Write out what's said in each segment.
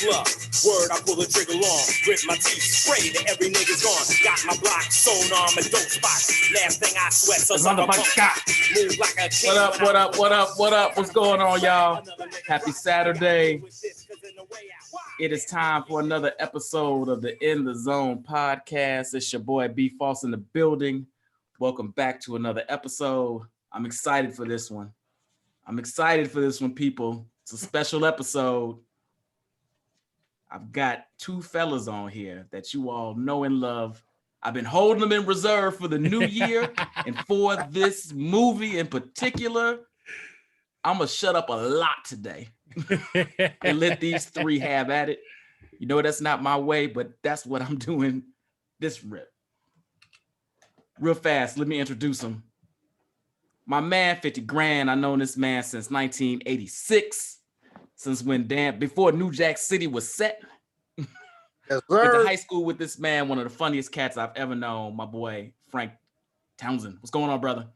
hustler. Word, I pull the trigger long. Grit my teeth, spray to every nigga's gone. Got my block sewn on my dope spots. Last thing I sweat, so move like a king. What up? What's going on, y'all? Happy Saturday. It is time for another episode of the In the Zone podcast. It's your boy B False in the building. Welcome back to another episode. I'm excited for this one. People. It's a special episode. I've got two fellas on here that you all know and love. I've been holding them in reserve for the new year and for this movie in particular. I'm going to shut up a lot today and let these three have at it. You know, that's not my way, but that's what I'm doing this rip. Real fast, let me introduce him. My man, 50 Grand. I've known this man since 1986, since before New Jack City was set. Yes, went to high school with this man, one of the funniest cats I've ever known, my boy, Frank Townsend. What's going on, brother?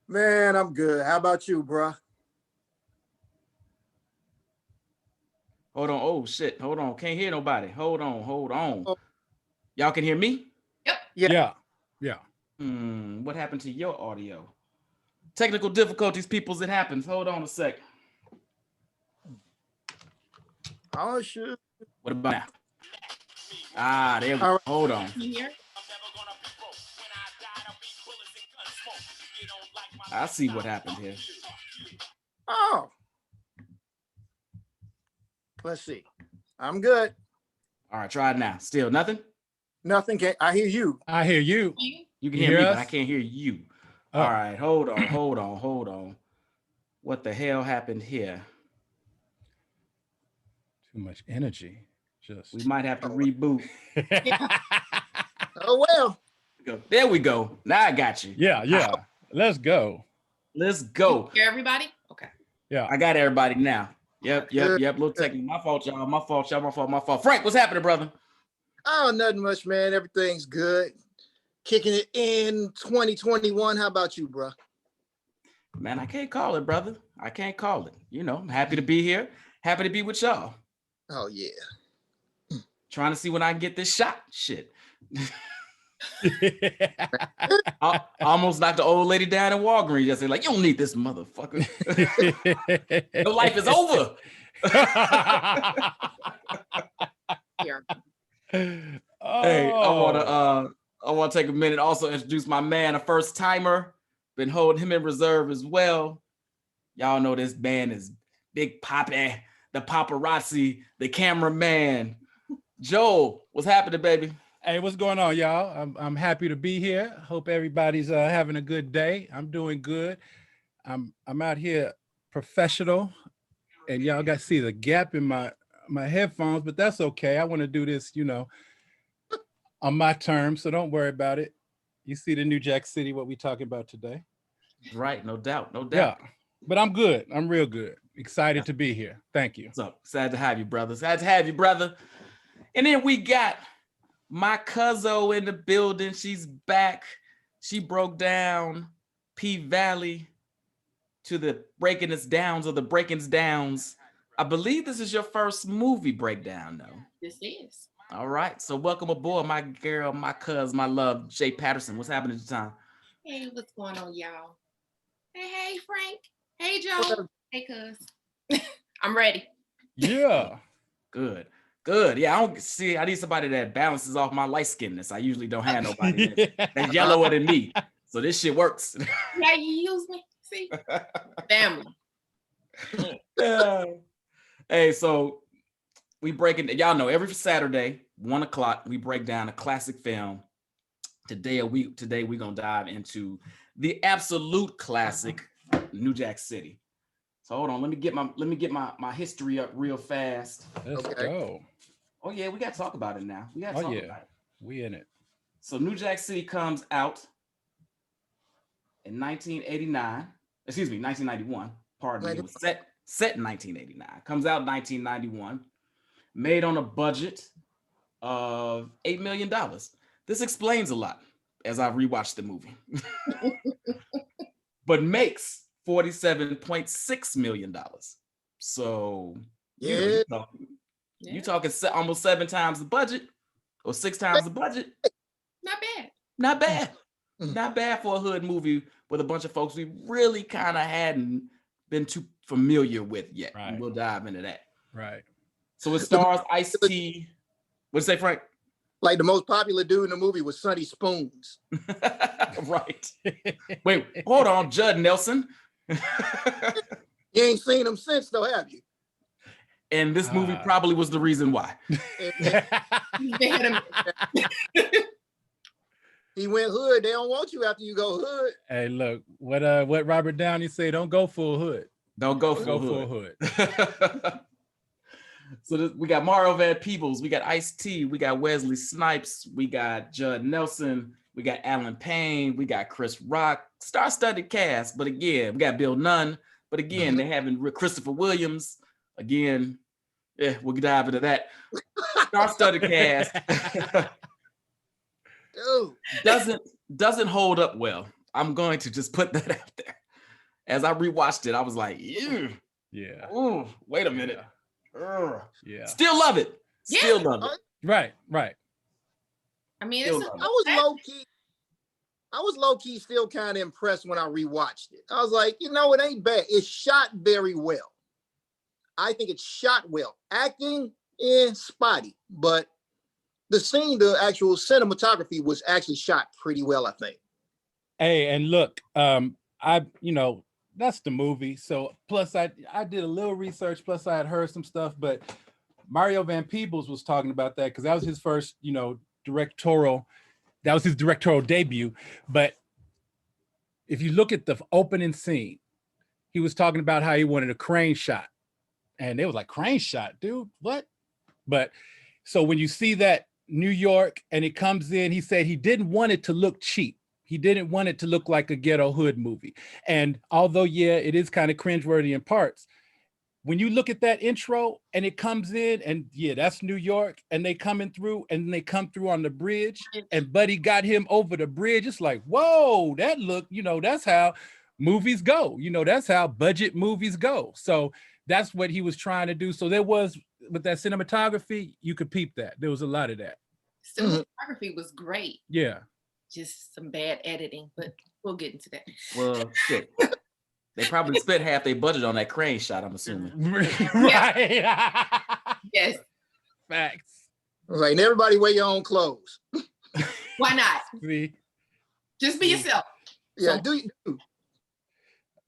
Man, I'm good. How about you, bro? Hold on. Oh, shit. Hold on. Can't hear nobody. Hold on. Y'all can hear me? Yep. Yeah. What happened to your audio? Technical difficulties, peoples. It happens. Hold on a sec. Oh, shit. What about now? There we go. Hold on. I see what happened here. Oh. Let's see. I'm good. All right, try it now. Still nothing? Nothing. I hear you. I hear you. You can hear me, but I can't hear you. Oh. All right, hold on. What the hell happened here? Too much energy. We might have to reboot. Oh, well. There we go. Now I got you. Yeah. Let's go. Hear everybody? Okay. Yeah. I got everybody now. Yep. Little technical. My fault, y'all. My fault. Frank, what's happening, brother? Oh, nothing much, man. Everything's good. Kicking it in 2021. How about you, bro? Man, I can't call it, brother. I can't call it. You know, I'm happy to be here. Happy to be with y'all. Oh, yeah. Trying to see when I can get this shot. Shit. I almost knocked the old lady down in Walgreens yesterday. Like, you don't need this motherfucker. Your life is over. Hey, I want to take a minute also introduce my man, a first timer. Been holding him in reserve as well. Y'all know this man is Big Papi, the paparazzi, the cameraman. Joel, what's happening, baby? Hey, what's going on, y'all? I'm happy to be here. Hope everybody's having a good day. I'm doing good. I'm out here professional, and y'all got to see the gap in my headphones, but that's okay. I want to do this, on my terms, so don't worry about it. You see the New Jack City, what we talking about today. Right, no doubt. Yeah, but I'm good. I'm real good. Excited to be here. Thank you. What's up? Sad to have you, brother. And then we got my cuzzo in the building. She's back. She broke down P-Valley to the breakings downs. I believe this is your first movie breakdown, though. This is. All right. So welcome aboard, my girl, my cuz, my love, Jay Patterson. What's happening at the time? Hey, what's going on, y'all? Hey, Frank. Hey, Joe. Hey, cuz. I'm ready. Yeah. Good. Yeah, I need somebody that balances off my light skinness. I usually don't have nobody that's yellower than me. So this shit works. Yeah, you use me. See? Family. Hey, so we y'all know every Saturday, 1:00, we break down a classic film. Today we're gonna dive into the absolute classic, New Jack City. So hold on, let me get my history up real fast. Let's go. Oh yeah, we gotta talk about it now. About it. We in it. So New Jack City comes out in 1991. Pardon me, it was set in 1989. Comes out in 1991. Made on a budget of $8 million. This explains a lot as I rewatched the movie. But makes $47.6 million. So yeah, Yeah. You talking almost 7 times the budget or 6 times the budget. Not bad. Not bad. Not bad for a hood movie with a bunch of folks we really kind of hadn't been too familiar with yet. Right. And we'll dive into that. Right. So it stars Ice-T. What'd you say, Frank? Like the most popular dude in the movie was Sonny Spoons. Right. Wait, hold on, Judd Nelson. You ain't seen him since, though, have you? And this movie probably was the reason why. He went hood. They don't want you after you go hood. Hey, look, what Robert Downey say, don't go full hood. Don't go full hood. So we got Mario Van Peebles, we got Ice-T, we got Wesley Snipes, we got Judd Nelson, we got Alan Payne, we got Chris Rock, star-studded cast. But again, we got Bill Nunn. But again, they having Christopher Williams. Again, we'll dive into that. Star-studded cast. Dude. Doesn't hold up well. I'm going to just put that out there. As I rewatched it, I was like, ew. Yeah. Ooh, wait a minute. Yeah. Still love it. Still love it. Right. I mean, Still it's love a, I was low key still kind of impressed when I rewatched it. I was like, it ain't bad. It's shot very well. I think it's shot well. Acting, spotty, but the actual cinematography was actually shot pretty well, I think. Hey, and look, that's the movie. So plus I did a little research, plus I had heard some stuff, but Mario Van Peebles was talking about that because that was his first, directorial debut. But if you look at the opening scene, he was talking about how he wanted a crane shot. And they was like, crane shot, dude, what? But so when you see that New York and it comes in, he said he didn't want it to look cheap. He didn't want it to look like a ghetto hood movie. And although, it is kind of cringeworthy in parts, when you look at that intro and it comes in and that's New York and they coming through and they come through on the bridge and Buddy got him over the bridge. It's like, whoa, that look, that's how movies go. That's how budget movies go. So that's what he was trying to do. So there was, with that cinematography, you could peep that. There was a lot of that. cinematography was great. Yeah. Just some bad editing, but we'll get into that. Well, shit. They probably spent half their budget on that crane shot, I'm assuming. Right. Yes. Facts. Like, and everybody wear your own clothes. Why not? See? Just be yourself. Yeah, So- do you?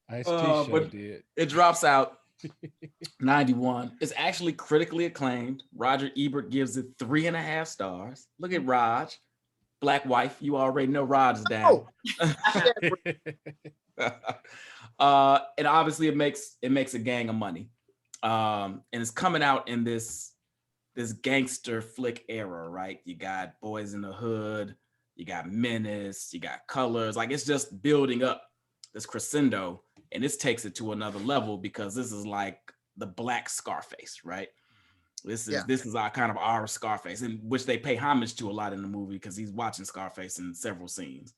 Ice-T show but did. It drops out 91. It's actually critically acclaimed. Roger Ebert gives it 3.5 stars. Look at Raj. Black wife. You already know Raj is down. And obviously it makes a gang of money. And it's coming out in this gangster flick era, right? You got Boys in the Hood, you got Menace, you got Colors. Like, it's just building up this crescendo, and this takes it to another level because this is like the black Scarface, right? This is our kind of our Scarface, in which they pay homage to a lot in the movie because he's watching Scarface in several scenes.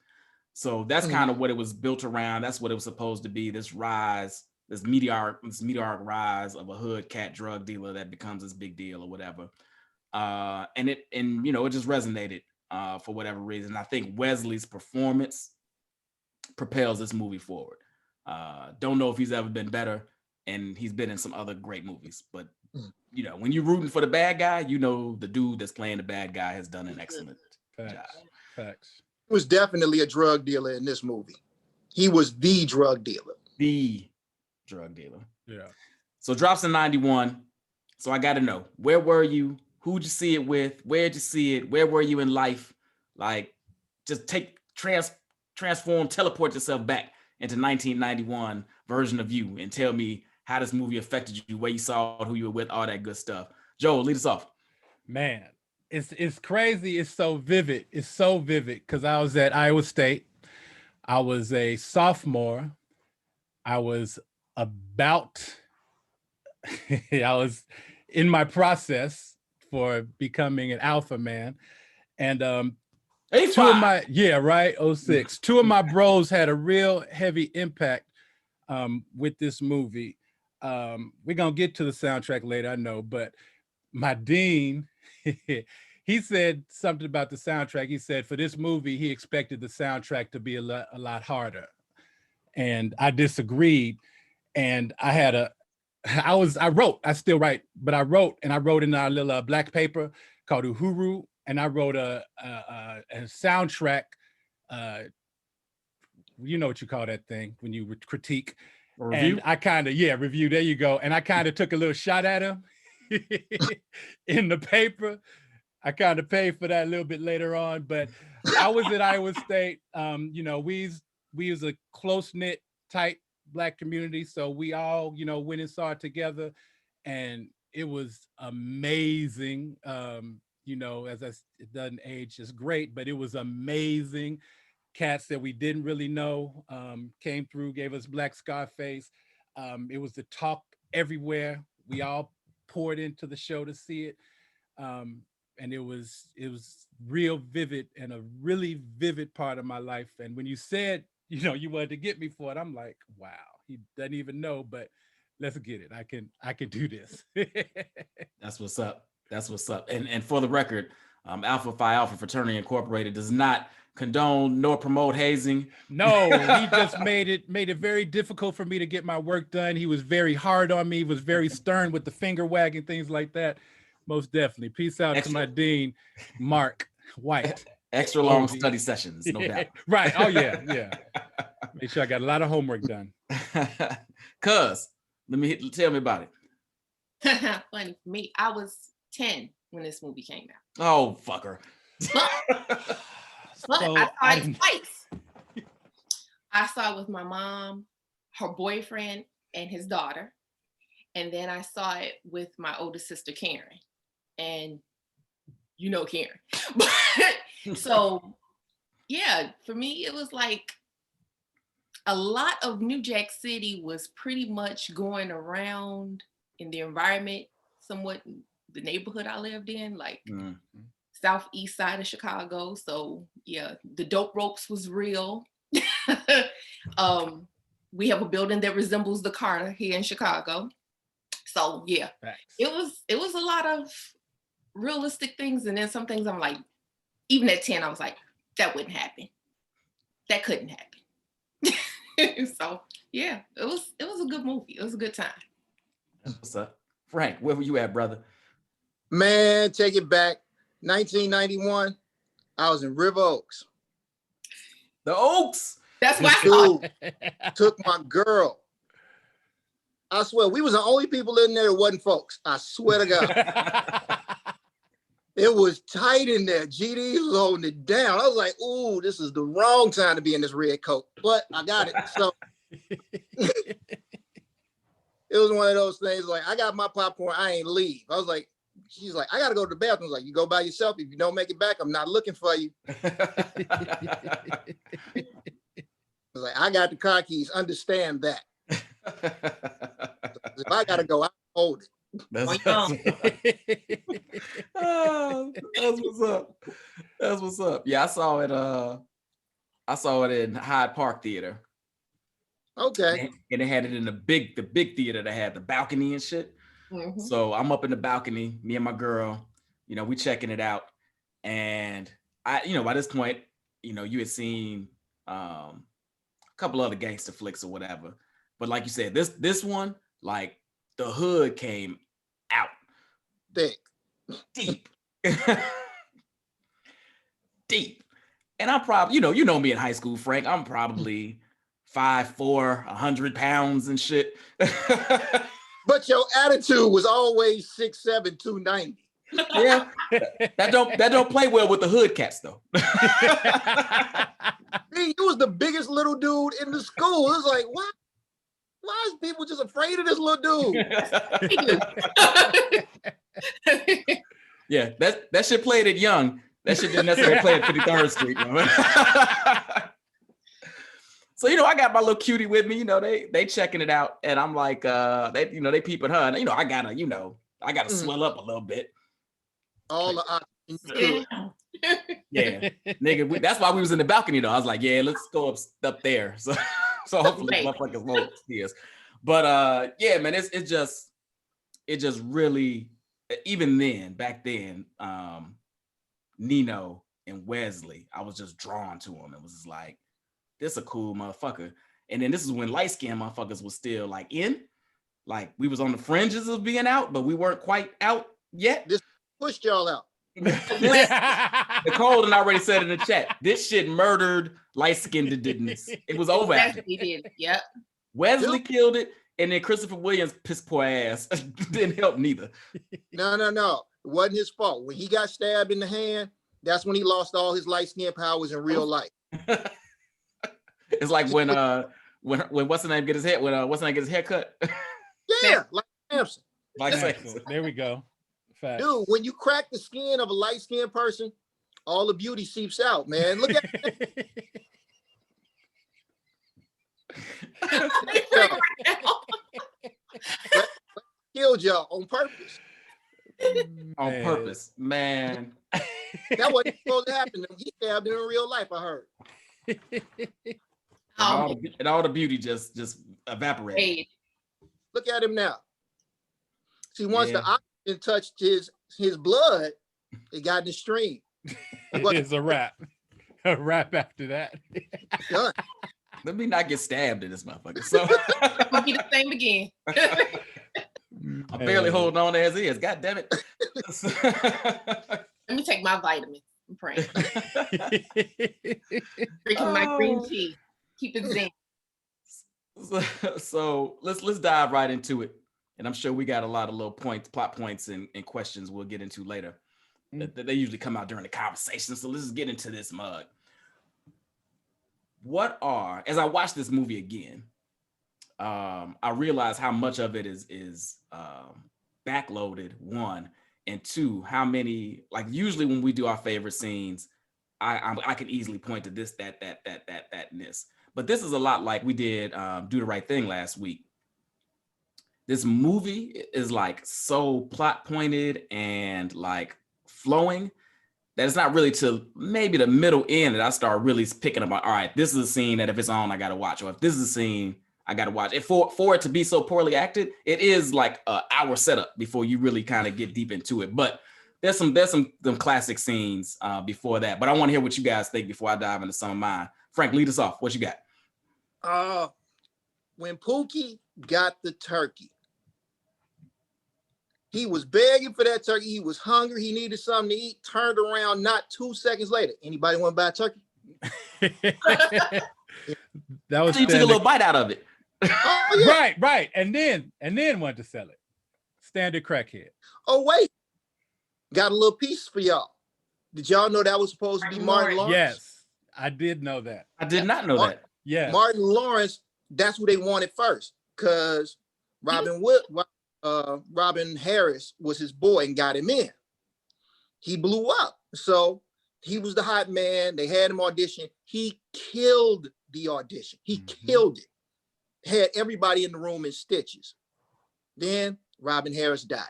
So that's kind of what it was built around. That's what it was supposed to be. This rise, this meteoric rise of a hood cat drug dealer that becomes this big deal or whatever. And it just resonated for whatever reason. I think Wesley's performance propels this movie forward. Don't know if he's ever been better, and he's been in some other great movies, but when you're rooting for the bad guy, the dude that's playing the bad guy has done an excellent job. Facts. He was definitely a drug dealer in this movie. He was the drug dealer. The drug dealer. Yeah. So drops in 91. So I got to know, where were you? Who'd you see it with? Where'd you see it? Where were you in life? Like, just transform, teleport yourself back into 1991 version of you and tell me how this movie affected you, where you saw it, who you were with, all that good stuff. Joe, lead us off. Man, it's crazy. It's so vivid. It's so vivid because I was at Iowa State. I was a sophomore. I was in my process for becoming an alpha man. And two of my 06. Two of my bros had a real heavy impact with this movie. We're gonna get to the soundtrack later, I know, but my dean, he said something about the soundtrack. He said for this movie, he expected the soundtrack to be a lot harder. And I disagreed. And I still write, but I wrote in our little black paper called Uhuru. And I wrote a soundtrack. You know what you call that thing when you critique. Review? And I kind of, review. There you go. And I kind of took a little shot at him in the paper. I kind of paid for that a little bit later on, but I was at Iowa State. We was a close-knit, tight Black community. So we all, went and saw it together, and it was amazing. It doesn't age as great, but it was amazing. Cats that we didn't really know came through, gave us Black Scarface. It was the talk everywhere. We all poured into the show to see it. And it was real vivid and a really vivid part of my life. And when you said, you wanted to get me for it, I'm like, wow, he doesn't even know, but let's get it. I can do this. That's what's up. That's what's up. And for the record, Alpha Phi Alpha Fraternity Incorporated does not condone nor promote hazing. No, he just made it very difficult for me to get my work done. He was very hard on me. He was very stern with the finger wagging, things like that. Most definitely. Peace out to my dean, Mark White. Extra long study sessions, no doubt. Right. Oh yeah. Make sure I got a lot of homework done. Cuz, tell me about it. Funny for me, I was 10 when this movie came out. Oh, fucker. But I saw it twice. I saw it with my mom, her boyfriend, and his daughter. And then I saw it with my older sister, Karen. And Karen. So, yeah, for me, it was like a lot of New Jack City was pretty much going around in the environment, somewhat the neighborhood I lived in, like southeast side of Chicago. So yeah, the dope ropes was real. We have a building that resembles the Carter here in Chicago. So yeah, it was a lot of realistic things. And then some things I'm like, even at 10, I was like, that wouldn't happen. That couldn't happen. So yeah, it was a good movie. It was a good time. What's up? Frank, where were you at, brother? Man, take it back. 1991, I was in River Oaks. The Oaks? That's why I took my girl. I swear, we was the only people in there that wasn't folks. I swear to God. It was tight in there. GD loading it down. I was like, ooh, this is the wrong time to be in this red coat. But I got it. So it was one of those things like, I got my popcorn, I ain't leave. I was like, she's like, I got to go to the bathroom. I was like, you go by yourself. If you don't make it back, I'm not looking for you. I was like, I got the car keys. Understand that. If I got to go, I hold it. That's what's up. That's what's up. Yeah, I saw it in Hyde Park Theater. Okay. And they had it in the big theater that had the balcony and shit. Mm-hmm. So I'm up in the balcony, me and my girl, we checking it out. And by this point, you had seen a couple other gangster flicks or whatever. But like you said, this one, like the hood came out. Thick. Deep. Deep. And I'm probably, you know me in high school, Frank, I'm probably 5'4", 100 pounds and shit. But your attitude was always 6'7", 290. Yeah, that don't play well with the hood cats though. You was the biggest little dude in the school. It was like, what? Why is people just afraid of this little dude? Yeah, that shit played at Young. That shit didn't necessarily play at 53rd Street. So, I got my little cutie with me, they checking it out. And I'm like, they peeping her. And, I gotta swell up a little bit. All the yeah, nigga, that's why we was in the balcony though. I was like, yeah, let's go up there. So hopefully motherfuckers won't see us. But yeah, man, it just really, even then, back then, Nino and Wesley, I was just drawn to him. It was just like, this a cool motherfucker. And then this is when light-skinned motherfuckers was still like in. Like we was on the fringes of being out, but we weren't quite out yet. This pushed y'all out. Nicole and already said in the chat, this shit murdered light-skinnedness. It was over. He did. Yep. Wesley killed it, and then Christopher Williams piss poor ass didn't help neither. No. It wasn't his fault. When he got stabbed in the hand, that's when he lost all his light skin powers in real life. It's like when what's the name get his head hair cut? Yeah, like Samson. Like There we go. Fact. Dude, when you crack the skin of a light-skinned person, all the beauty seeps out, man. Look at killed y'all on purpose. On purpose, man. That wasn't supposed to happen. He stabbed him in real life, I heard. And all the beauty just evaporated. Hey. Look at him now. See, once the oxygen touched his blood, it got in the stream. It's a wrap. A wrap after that. Done. Let me not get stabbed in this motherfucker. So We'll be the same again. I'm barely holding on as is. God damn it. Let me take my vitamins. I'm praying. Drinking my green tea. Keep it zen. So let's dive right into it. And I'm sure we got a lot of little plot points and questions we'll get into later. They usually come out during the conversation. So let's just get into this mug. As I watch this movie again, I realize how much of it is backloaded, one, and two, how many, like usually when we do our favorite scenes, I can easily point to this, that, and this. But this is a lot like we did Do the Right Thing last week. This movie is like so plot pointed and like flowing that it's not really till maybe the middle end that I start really picking up on, all right, this is a scene that if it's on, I got to watch. Or if this is a scene, I got to watch. And for it to be so poorly acted, it is like an hour setup before you really kind of get deep into it. But there's some classic scenes before that. But I want to hear what you guys think before I dive into some of mine. Frank, lead us off. What you got? When Pookie got the turkey, he was begging for that turkey. He was hungry. He needed something to eat. Turned around not 2 seconds later. Anybody want to buy a turkey? That was you took a little bite out of it. Oh, yeah. Right. And then wanted to sell it. Standard crackhead. Oh, wait. Got a little piece for y'all. Did y'all know that was supposed to be Martin Lawrence? Yes, I did know that. I did not know that. Yeah. Martin Lawrence, that's who they wanted first, because Robin Harris was his boy and got him in. He blew up. So he was the hot man. They had him audition. He killed the audition. He killed it. Had everybody in the room in stitches. Then Robin Harris died.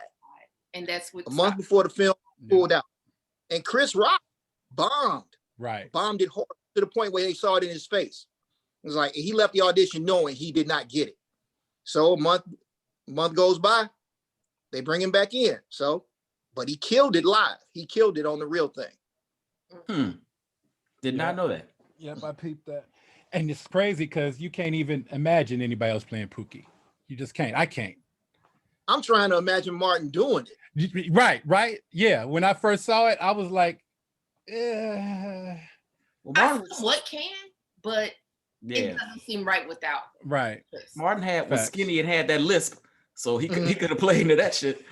And that's what a month before the film pulled out. And Chris Rock bombed. Right. Bombed it hard to the point where they saw it in his face. It was like he left the audition knowing he did not get it. So a month goes by, they bring him back in. So, but he killed it live. He killed it on the real thing. Did not know that. Yep, I peeped that. And it's crazy because you can't even imagine anybody else playing Pookie. You just can't. I can't. I'm trying to imagine Martin doing it. Right. Yeah. When I first saw it, I was like, I somewhat can, but it doesn't seem right without. Right. Martin was skinny and had that lisp, so he could have played into that shit.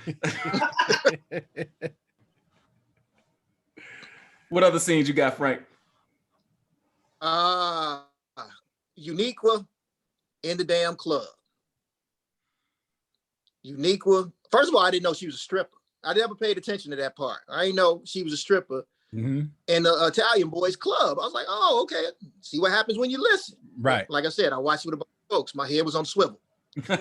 What other scenes you got, Frank? Uniqua in the damn club. Uniqua. First of all, I didn't know she was a stripper. I never paid attention to that part. I didn't know she was a stripper in the Italian boys club. I was like, oh, okay. See what happens when you listen. Right. Like I said, I watched it with a bunch of folks. My head was on swivel. And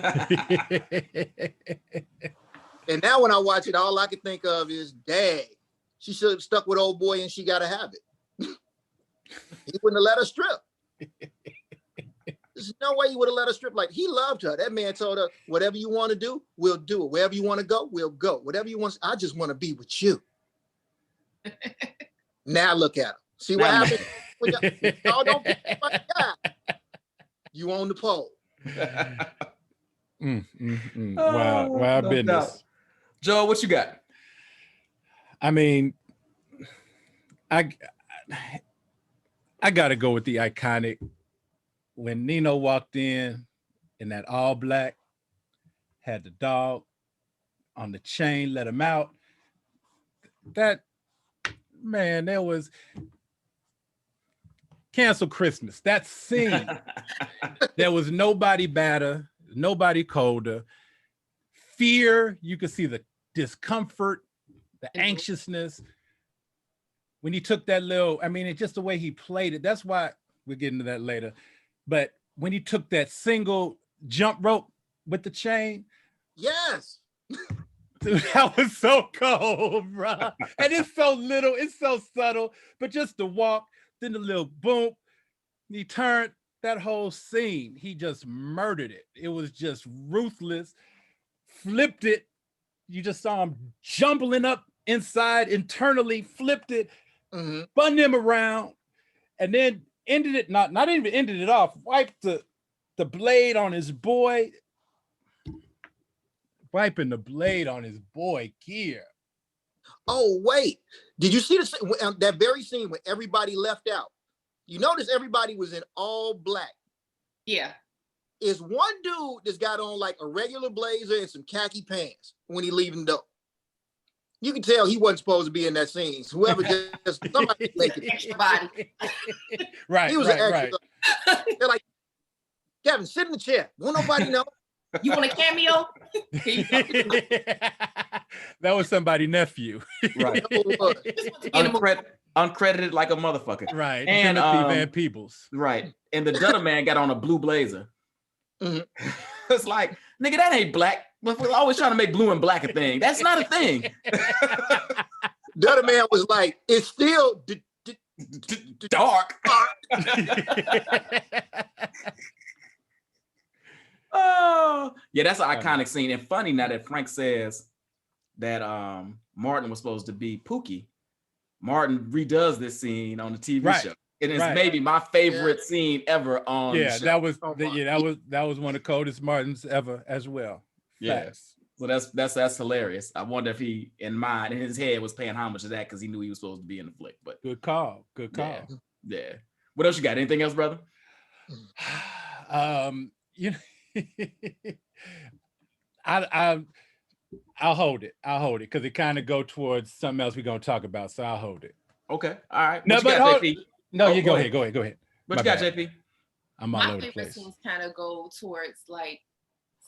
now when I watch it, all I can think of is, dang, she should have stuck with old boy and she got to have it. He wouldn't have let her strip. There's no way he would have let her strip like he loved her. That man told her, whatever you want to do, we'll do it. Wherever you want to go, we'll go. Whatever you want, I just want to be with you. Now look at him. See what happened? Y'all don't be like guy. You on the pole. Wild no business. doubt. Joe, what you got? I mean, I got to go with the iconic when Nino walked in that all black, had the dog on the chain, let him out. That, man, there was Cancel Christmas. That scene, there was nobody badder, nobody colder. Fear, you could see the discomfort, the anxiousness. When he took that little, I mean, it's just the way he played it. That's why we'll get into that later. But when he took that single jump rope with the chain. Yes. Dude, that was so cold, bro. And it's so little, it's so subtle, but just the walk, then the little boom, he turned that whole scene. He just murdered it. It was just ruthless, flipped it. You just saw him jumbling up inside internally, flipped it, spun him around, and then ended it, not even ended it off, wiped the blade on his boy, wiping the blade on his boy Gear. Oh, wait. Did you see that very scene when everybody left out? You notice everybody was in all black. Yeah. Is one dude that's got on like a regular blazer and some khaki pants when he leaving the door. You can tell he wasn't supposed to be in that scene. So whoever just somebody make it. Extra body. Right. He was right, an extra. right. They're like, Kevin, sit in the chair. Won't nobody know. You want a cameo? That was somebody's nephew. Right. Uncredited like a motherfucker. Right. And Timothy Van Peebles. Right. And the Dunner man got on a blue blazer. It's like, nigga, that ain't black. But we're always trying to make blue and black a thing. That's not a thing. The other man was like, it's still dark. Oh, yeah, that's an iconic scene. And funny now that Frank says that Martin was supposed to be Pookie. Martin redoes this scene on the TV show. It is maybe my favorite scene ever on the show. that was one of the coldest Martins ever as well. Yes. Yeah. So that's hilarious. I wonder if he in his head was paying homage to that because he knew he was supposed to be in the flick. But good call. Yeah. What else you got? Anything else, brother? You know, I'll hold it because it kind of go towards something else we're gonna talk about. So I'll hold it. Okay. All right. No, but JP? You go ahead. What you got, JP? I'm all My over the favorite place. scenes kind of go towards like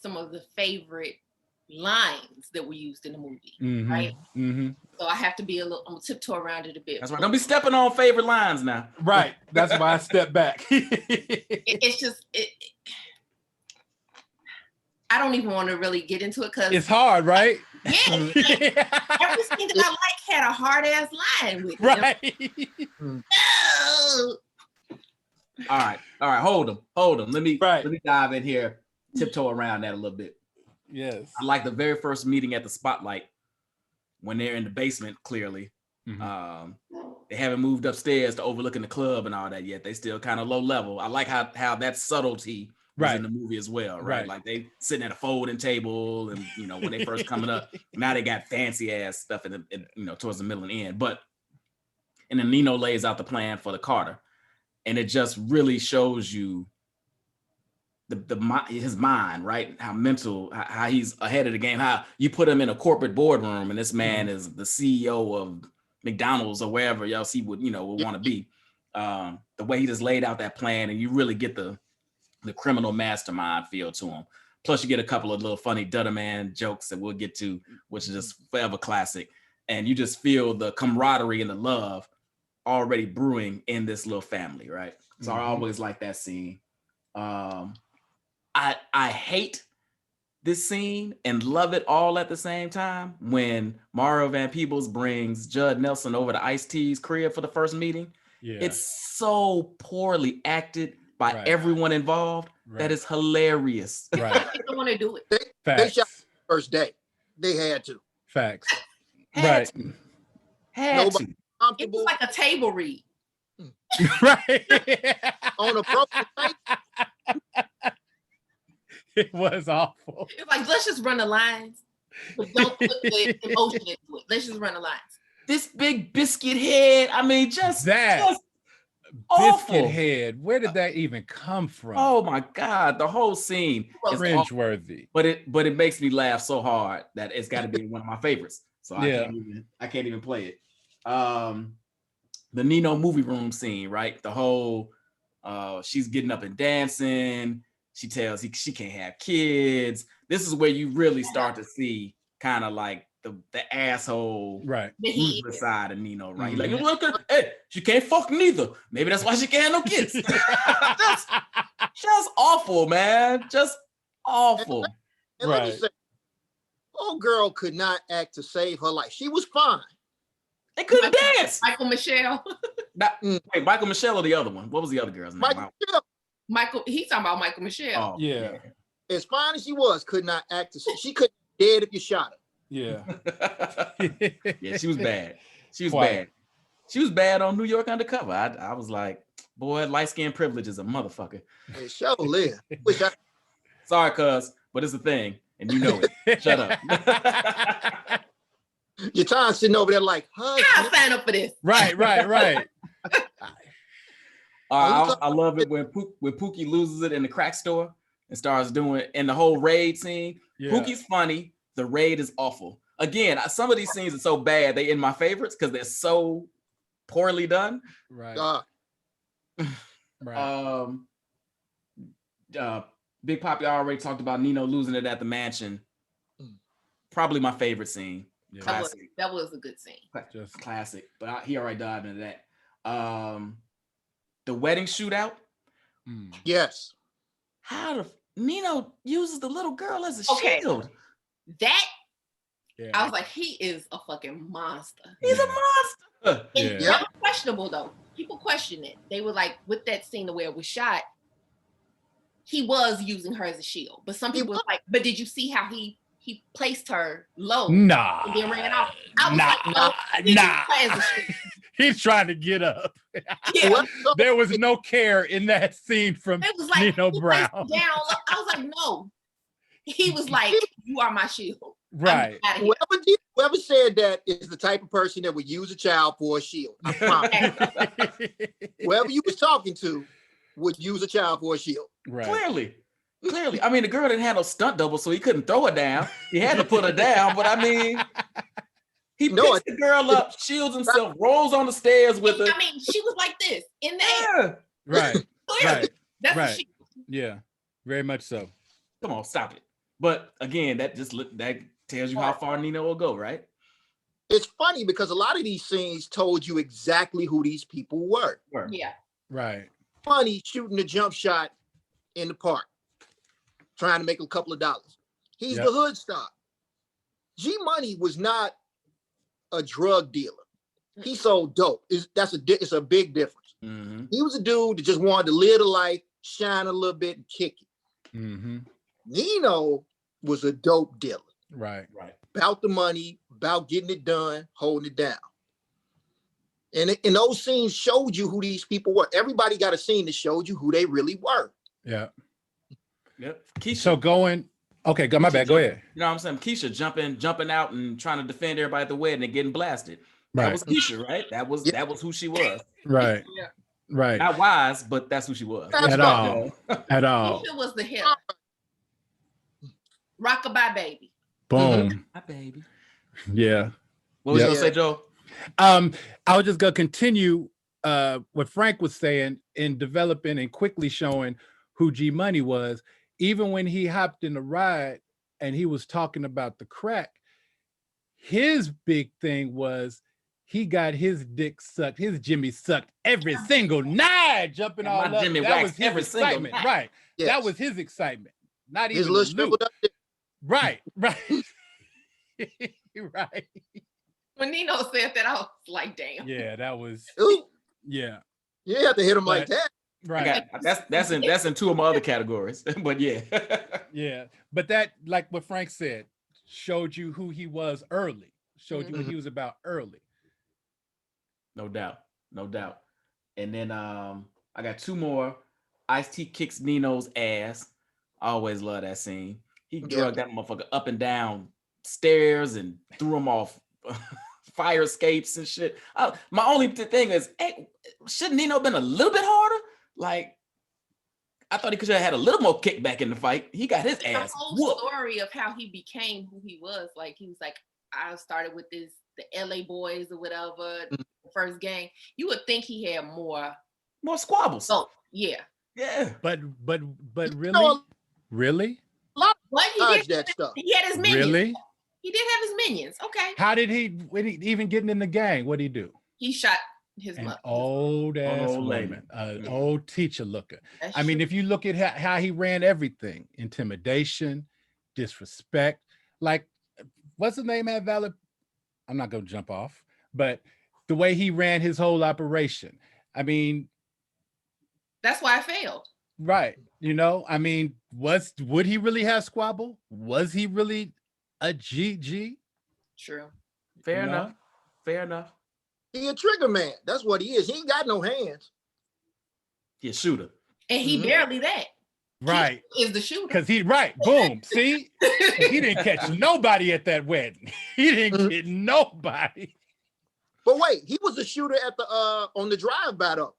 some of the favorite lines that were used in the movie, right? So I have to be I'm gonna tiptoe around it a bit. That's right. Don't be stepping on favorite lines now. Right. That's why I step back. It's just I don't even want to really get into it because it's hard, right? Yeah, every scene that I like had a hard ass line with it. Right. No. All right. Hold them. Let me dive in here, tiptoe around that a little bit. Yes. I like the very first meeting at the Spotlight when they're in the basement. Clearly, they haven't moved upstairs to overlooking the club and all that yet. They still kind of low level. I like how that subtlety was in the movie as well, right? Like they sitting at a folding table, and when they first coming up, now they got fancy ass stuff in towards the middle and end. And then Nino lays out the plan for the Carter, and it just really shows you his mind, right? How mental, how he's ahead of the game. How you put him in a corporate boardroom, and this man is the CEO of McDonald's or wherever else he would want to be. The way he just laid out that plan, and you really get the criminal mastermind feel to him. Plus, you get a couple of little funny Dudderman jokes that we'll get to, which is just forever classic. And you just feel the camaraderie and the love already brewing in this little family, right? So I always like that scene. I hate this scene and love it all at the same time when Mario Van Peebles brings Judd Nelson over to Ice-T's crib for the first meeting. Yeah. It's so poorly acted by Right. everyone involved. Right. That is hilarious. Right. They don't want to do it. They shot Facts. first day. They had to. Facts. Had Right. to. Had Nobody to. It comfortable was like a table read. Right. on a broken mic. It was awful. It's like, let's just run the lines, but don't put the emotion into it. Let's just run the lines. This big biscuit head. I mean, just That awful. biscuit head. Where did that even come from? Oh my God, the whole scene is awful, Cringeworthy. but it makes me laugh so hard that it's got to be one of my favorites. So Yeah. I can't even play it. The Nino movie room scene, right? The whole she's getting up and dancing. She tells she can't have kids. This is where you really start to see kind of like the asshole Right. ruthless side of Nino, right? He's Mhm. like, look, hey, she can't fuck neither. Maybe that's why she can't have no kids. just awful, man. Just awful. And let me Right. say, old girl could not act to save her life. She was fine. They couldn't dance. Michael Michelle. Wait, Michael Michelle or the other one? What was the other girl's name? Michael, He's talking about Michael Michelle. Oh, Yeah. as fine as she was, could not act to save. She could be dead if you shot her. Yeah. Yeah, she was bad. She was Quiet. bad. She was bad on New York Undercover. I was like, boy, light skin privilege is a motherfucker. It sure live. Wish I Sorry, cuz, but it's a thing, and you know it. Shut up. your time sitting over there like, huh? I sign up for this. Right. I love it when Pookie loses it in the crack store and starts doing in the whole raid scene. Yeah. Pookie's funny. The raid is awful. Again, some of these scenes are so bad they in my favorites because they're so poorly done. Right. Right. Big Poppy already talked about Nino losing it at the mansion. Probably my favorite scene. Yeah. Classic. That was a good scene. Just Classic. But he already dived into that. The wedding shootout. Yes. How the Nino uses the little girl as a Okay. shield. That yeah. I was like, he is a fucking monster. He's a monster. And Yeah. that was questionable though. People questioned it. They were like, with that scene the way it was shot, he was using her as a shield. But some people were like, but did you see how he placed her low Nah. and then ran off? I was like, no, he used her as a shield. He's trying to get up. Yeah. Well, There was no care in that scene from It was like Nino he Brown. placed it down. I was like, no. He was like, you are my shield. Right. I'm outta here. whoever said that is the type of person that would use a child for a shield. I promise. Whoever you was talking to would use a child for a shield. Right. Clearly. I mean, the girl didn't have no stunt double, so he couldn't throw her down. He had to put her down, but I mean, he picks the girl up, shields himself, rolls on the stairs with her. I mean, she was like this in the air. Yeah. Right. Clearly. Right. That's Right. what she Yeah. Very much so. Come on, stop it. But again, that tells you how far Nino will go, right? It's funny because a lot of these scenes told you exactly who these people were. Yeah. Right. Funny shooting a jump shot in the park, trying to make a couple of dollars. He's Yep. the hood star. G Money was not a drug dealer. He sold dope. It's a big difference. Mm-hmm. He was a dude that just wanted to live the life, shine a little bit, and kick it. Mm-hmm. Nino was a dope dealer. Right. About the money, about getting it done, holding it down. And those scenes showed you who these people were. Everybody got a scene that showed you who they really were. Yeah. Yep. Keisha. So going. Okay. Go. My bad. Go ahead. You know what I'm saying? Keisha jumping out and trying to defend everybody at the wedding and getting blasted. Right. That was Keisha, right? That was who she was. Right. Yeah. Right. Not wise, but that's who she was. At all. At all. Keisha was the hit. Rockabye baby. Boom. My baby. Yeah. What was you Yeah. gonna say, Joe? I was just gonna continue what Frank was saying in developing and quickly showing who G Money was. Even when he hopped in the ride and he was talking about the crack, his big thing was he got his dick sucked, his Jimmy sucked every single night, jumping And all my up. Jimmy That waxed was his every single excitement, night. right? Yes. That was his excitement. Not His even little the shriveled loot. up dick. Right. Right. When Nino said that, I was like, damn. Yeah, that was. Ooh, Yeah. you have to hit him like But- that. Right. That's in two of my other categories. But yeah. Yeah. But that, like what Frank said, showed you who he was early. Showed you what he was about early. No doubt. No doubt. And then I got two more. Ice-T kicks Nino's ass. I always love that scene. He drugged that motherfucker up and down stairs and threw him off fire escapes and shit. My only thing is, hey, shouldn't Nino been a little bit harder? Like, I thought he could have had a little more kickback in the fight. He got his ass The whole whooped. story of how he became who he was. Like, he was like, I started with the LA boys or whatever, the first gang. You would think he had more squabbles. Oh, yeah. Yeah. But really? Really? What he did that stuff. He had his minions. Really? He did have his minions. Okay. How did when he even getting in the gang? What did he do? He shot his An mother. old ass old lady. woman, an old teacher looker. That's I mean, true. if you look at how he ran everything, intimidation, disrespect, like what's the name at Valid? I'm not gonna jump off, but the way he ran his whole operation. I mean, that's why I failed. right. You know, I mean, would he really have squabble? Was he really a GG? True. Fair enough. Fair enough. He a trigger man. That's what he is. He ain't got no hands. He a shooter. And he barely that. Right. He is the shooter. Because boom. See, he didn't catch nobody at that wedding. He didn't get nobody. But wait, he was the shooter at the on the drive-by though.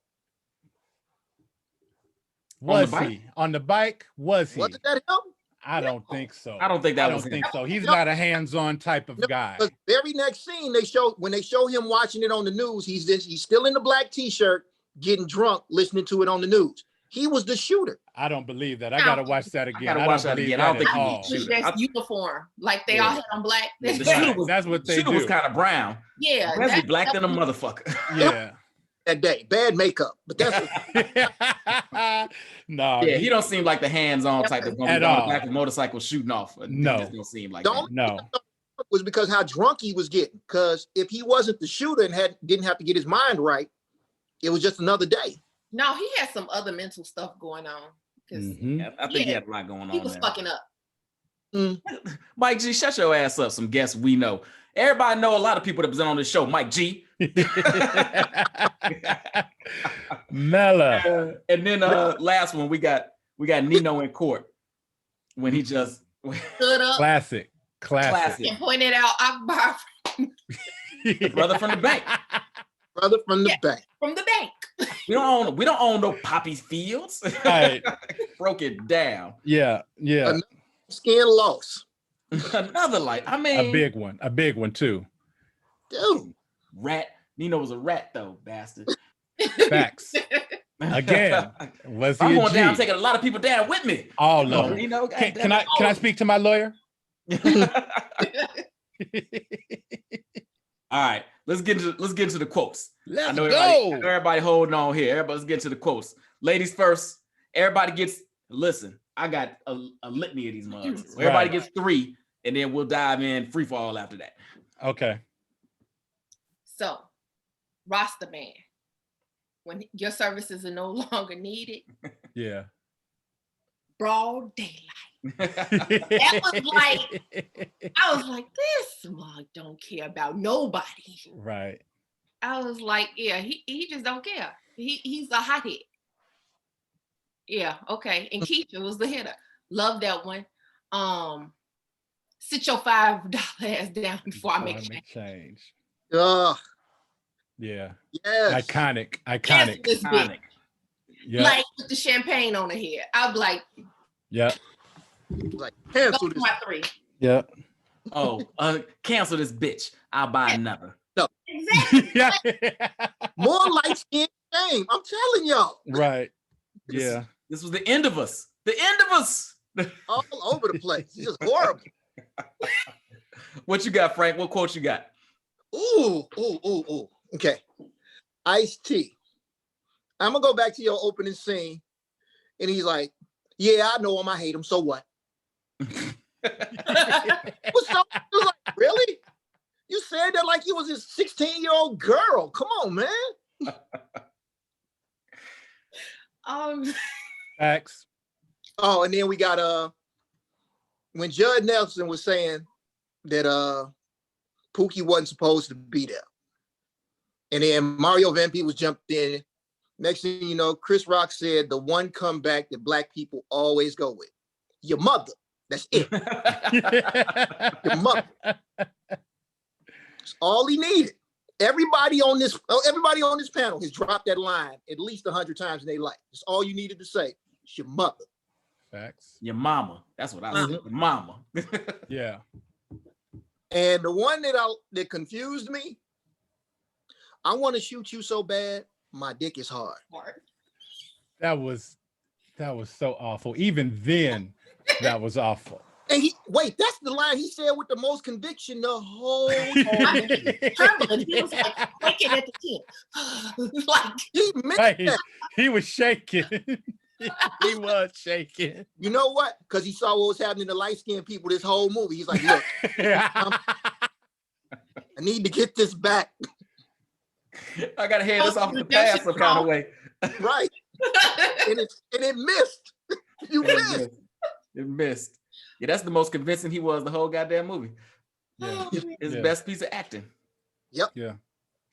Was he on the bike? Was he? Wasn't that him? I don't think so. I don't think that was think him. so. He's not a hands-on type of guy. The very next scene when they show him watching it on the news, he's still in the black t-shirt, getting drunk, listening to it on the news. He was the shooter. I don't believe that. I gotta watch that again. I gotta watch that again. I don't think he was It's just uniform. Like they all had on black. The shooter was, that's what they shooter do. was kind of brown. Yeah. Wesley black than a motherfucker. Yeah. That day, bad makeup, but that's no. Yeah, he don't seem like the hands-on type that's gonna At be on the all. back of a motorcycle shooting off. No. He just don't seem like Don't- that. No. was because how drunk he was getting. Because if he wasn't the shooter and didn't have to get his mind right, it was just another day. No, he had some other mental stuff going on. Because Yeah, I think he had a lot going on. he was there. fucking up. Mike G, shut your ass up. Some guests we know. Everybody know a lot of people that was on this show. Mike G. Mella. And then last one we got Nino in court when he just Stood up Classic. and pointed out Akbar brother from the bank. Brother from the bank. from the bank. We don't own no poppy fields. Right. Broke it down. Yeah. Skin loss. Another light. I mean, A big one too. Dude. rat. Nino was a rat though, bastard. Facts. Again, was he I'm a going G? down, taking a lot of people down with me. All of No, them. Nino, Can I speak to my lawyer? All right, let's get into the quotes. Let's I know go. everybody holding on here. Everybody, let's get to the quotes. Ladies first. Everybody gets. Listen, I got a litany of these mugs. So everybody gets 3, and then we'll dive in free fall after that. Okay. So, Rasta man, when your services are no longer needed, Yeah. broad daylight. That was like, I was like, this mug don't care about nobody. Right. I was like, yeah, he just don't care. He's a hothead. Yeah, okay. And Keisha was the hitter. Love that one. Sit your $5 ass down before I make change. change. Yeah. Yes. Iconic. Cancel this bitch. Yeah. Like with the champagne on her head. I'm like, Yeah. Like go cancel for this. my 3. Yeah. Oh, cancel this bitch. I'll buy another. Exactly. Yeah. More light skin game. I'm telling y'all. Right. Yeah. This was the end of us. The end of us. All over the place. It's just horrible. What you got, Frank? What quote you got? Ooh. Okay. Ice-T. I'm gonna go back to your opening scene. And he's like, yeah, I know him. I hate him. So what? What's up? He was like, really? You said that like you was this 16-year-old girl. Come on, man. Facts. Oh, and then we got when Judd Nelson was saying that Pookie wasn't supposed to be there. And then Mario Van Peebles was jumped in. Next thing you know, Chris Rock said the one comeback that black people always go with. Your mother. That's it. Your mother. That's all he needed. Everybody on this panel has dropped that line at least 100 times in their life. That's all you needed to say. It's your mother. Facts. Your mama. That's what I said. Your mama. Yeah. And the one that confused me, I want to shoot you so bad, my dick is hard. That was so awful. Even then, that was awful. And that's the line he said with the most conviction the whole time. He was like shaking at the tip. Like He meant that. He was shaking. He was shaking. You know what? Because he saw what was happening to light-skinned people this whole movie. He's like, look, I need to get this back. I gotta hand this off the past some kind of way. Right. and it missed. It missed. Yeah, that's the most convincing he was the whole goddamn movie. Yeah. His best piece of acting. Yep. Yeah.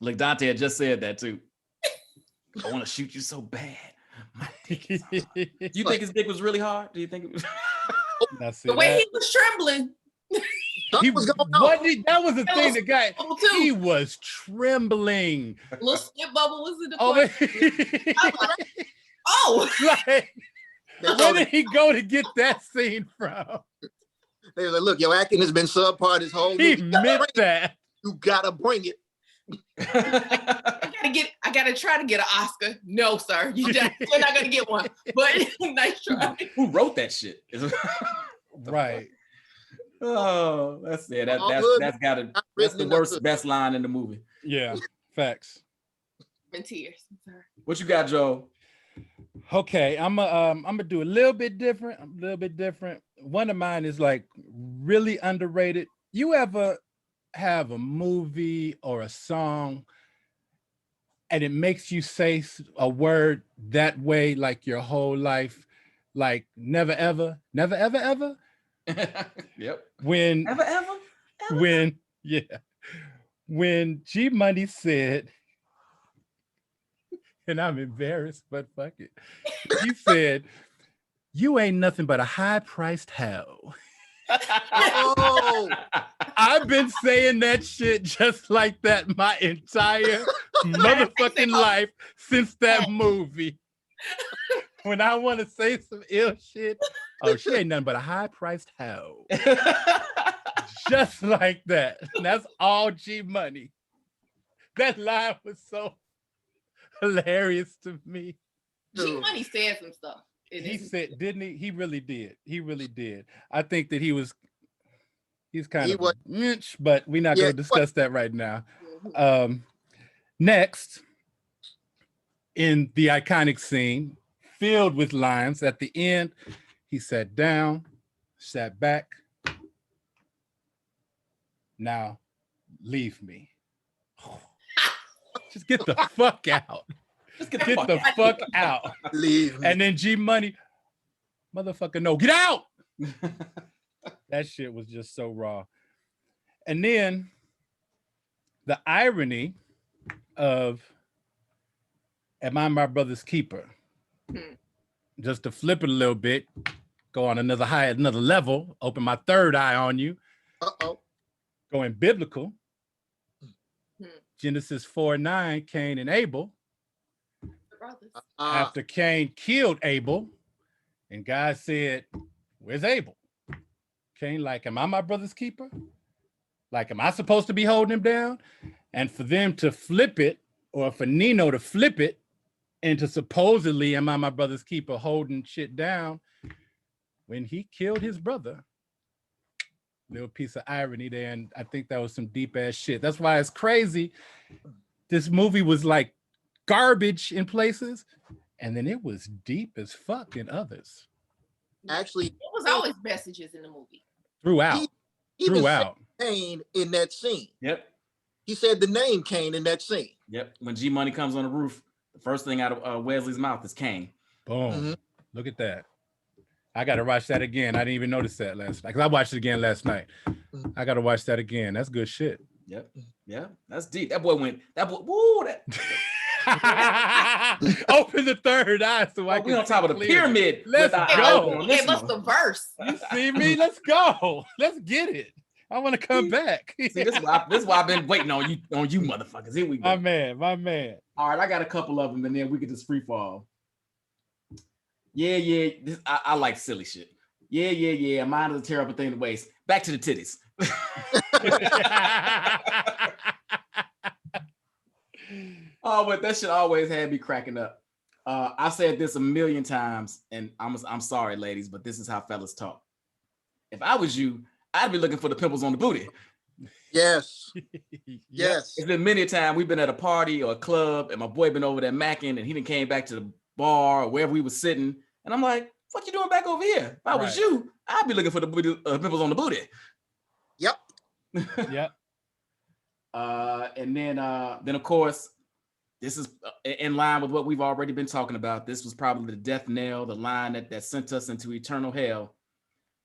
Look, Dante had just said that too. I want to shoot you so bad. Do you think his dick was really hard? Do you think it was? The way he was trembling. That was the thing that got. He was trembling. Little spit bubble was in the corner. Like, where did he go to get that scene from? They were like, look, your acting has been subpar this whole movie. He meant that. You gotta bring it. I gotta try to get an Oscar. No, sir. You're not gonna get one. But nice try. Who wrote that shit? Right. Oh, that's it. That's the worst, best line in the movie. Yeah, facts. In tears. Sorry. What you got, Joe? Okay, I'm gonna do a little bit different. One of mine is like really underrated. You ever have a movie or a song and it makes you say a word that way like your whole life, like never ever? Yep. When G Money said, and I'm embarrassed, but fuck it. He said, "You ain't nothing but a high-priced hoe." Oh, I've been saying that shit just like that my entire motherfucking life since that movie. When I want to say some ill shit, oh, she ain't nothing but a high-priced hoe. Just like that. And that's all G Money. That line was so hilarious to me. G Money said some stuff. He said, didn't he? He really did. I think that he's kind of a Mitch, but we're not going to discuss that right now. Next, in the iconic scene, filled with lines, at the end, he sat down, sat back. Now, leave me. Just get the fuck out. Just get the fuck out. Leave me. And then G Money, motherfucker, no, get out. That shit was just so raw. And then the irony of, am I my brother's keeper? Just to flip it a little bit, go on another level, open my third eye on you. Going biblical. Genesis 4:9, Cain and Abel. After Cain killed Abel, and God said, "Where's Abel?" Cain, like, am I my brother's keeper? Like, am I supposed to be holding him down? And for them to flip it, or for Nino to flip it into supposedly, am I my brother's keeper, holding shit down, when he killed his brother. Little piece of irony there, and I think that was some deep ass shit. That's why it's crazy. This movie was like garbage in places, and then it was deep as fuck in others. Actually, it was always messages in the movie. Throughout. He said Cain in that scene. Yep. He said the name Cain in that scene. Yep. When G Money comes on the roof, the first thing out of Wesley's mouth is Cain. Boom. Mhm. Look at that. I got to watch that again. I didn't even notice that last night because I watched it again last night. I got to watch that again. That's good shit. Yep. Yeah. That's deep. That boy went. That boy. Woo. That. Open the third eye so I We can on top of the clearly. pyramid. Let's with our go. eyes on He this gave us one. the verse. You see me? Let's go. Let's get it. I want to come back. See, this is why I've been waiting on you motherfuckers. Here we go. My man. All right, I got a couple of them, and then we could just free fall. Yeah. I like silly shit. Yeah. Mine is a terrible thing to waste. Back to the titties. Oh, but that shit always had me cracking up. I've said this a million times, and I'm sorry, ladies, but this is how fellas talk. If I was you, I'd be looking for the pimples on the booty. Yes. Yes. It's been many a time we've been at a party or a club, and my boy been over there macking, and he done came back to the bar or wherever we was sitting, and I'm like, "What you doing back over here?" If I was you, I'd be looking for the booty, pimples on the booty. Yep. Yep. And then of course, this is in line with what we've already been talking about. This was probably the death knell, the line that sent us into eternal hell.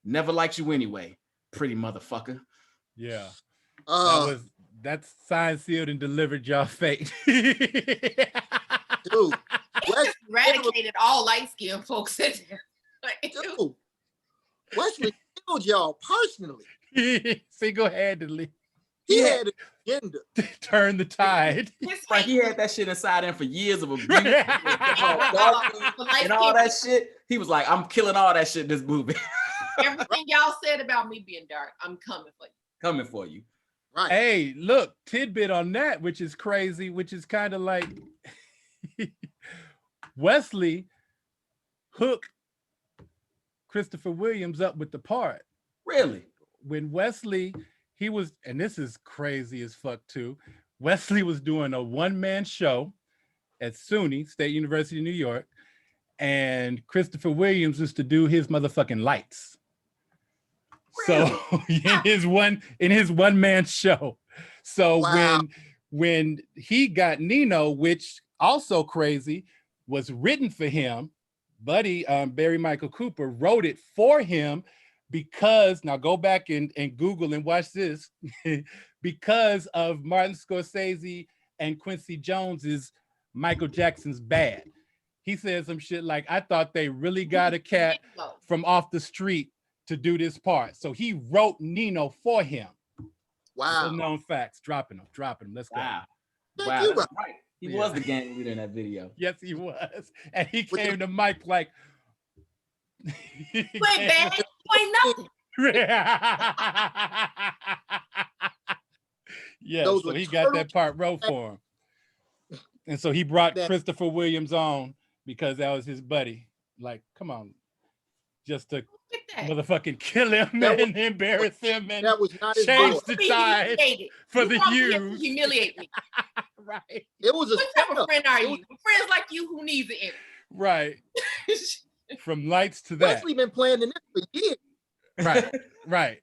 Never liked you anyway, pretty motherfucker. Yeah. That's signed, sealed, and delivered y'all fate. Dude. Eradicated all light-skinned folks. Dude. Wesley killed y'all personally. Single-handedly. He had an agenda. Turn the tide. Like he had that shit inside him for years of abuse and all that shit. He was like, I'm killing all that shit in this movie. Everything y'all said about me being dark, I'm coming for you. Coming for you. Right. Hey, look, tidbit on that, which is crazy, which is kind of like Wesley hooked Christopher Williams up with the part. Really? When Wesley, he was, and this is crazy as fuck too, Wesley was doing a one-man show at SUNY, State University of New York, and Christopher Williams used to do his motherfucking lights. Really? So in his one-man show. So wow. when he got Nino, which also crazy, was written for him, Buddy, Barry Michael Cooper wrote it for him because, now go back and Google and watch this, because of Martin Scorsese and Quincy Jones's Michael Jackson's Bad. He said some shit like, I thought they really got a cat from off the street to do this part. So he wrote Nino for him. Wow. Known facts. Dropping them. Let's go. Wow. Thank you, That's right. He was the gang leader in that video. Yes, he was. And he came to Mike like, you ain't bad. You ain't nothing. Yeah, so he got that part wrote for him. And so he brought Christopher Williams on because that was his buddy. Like, come on. Just to motherfucking kill him and embarrass him and that was not his change boy. the tide for the youth. Humiliate me. Right. It was a what type of friend are you? Friends like you who needs it in. Right. From lights to that. Wesley been planning this for years. Right.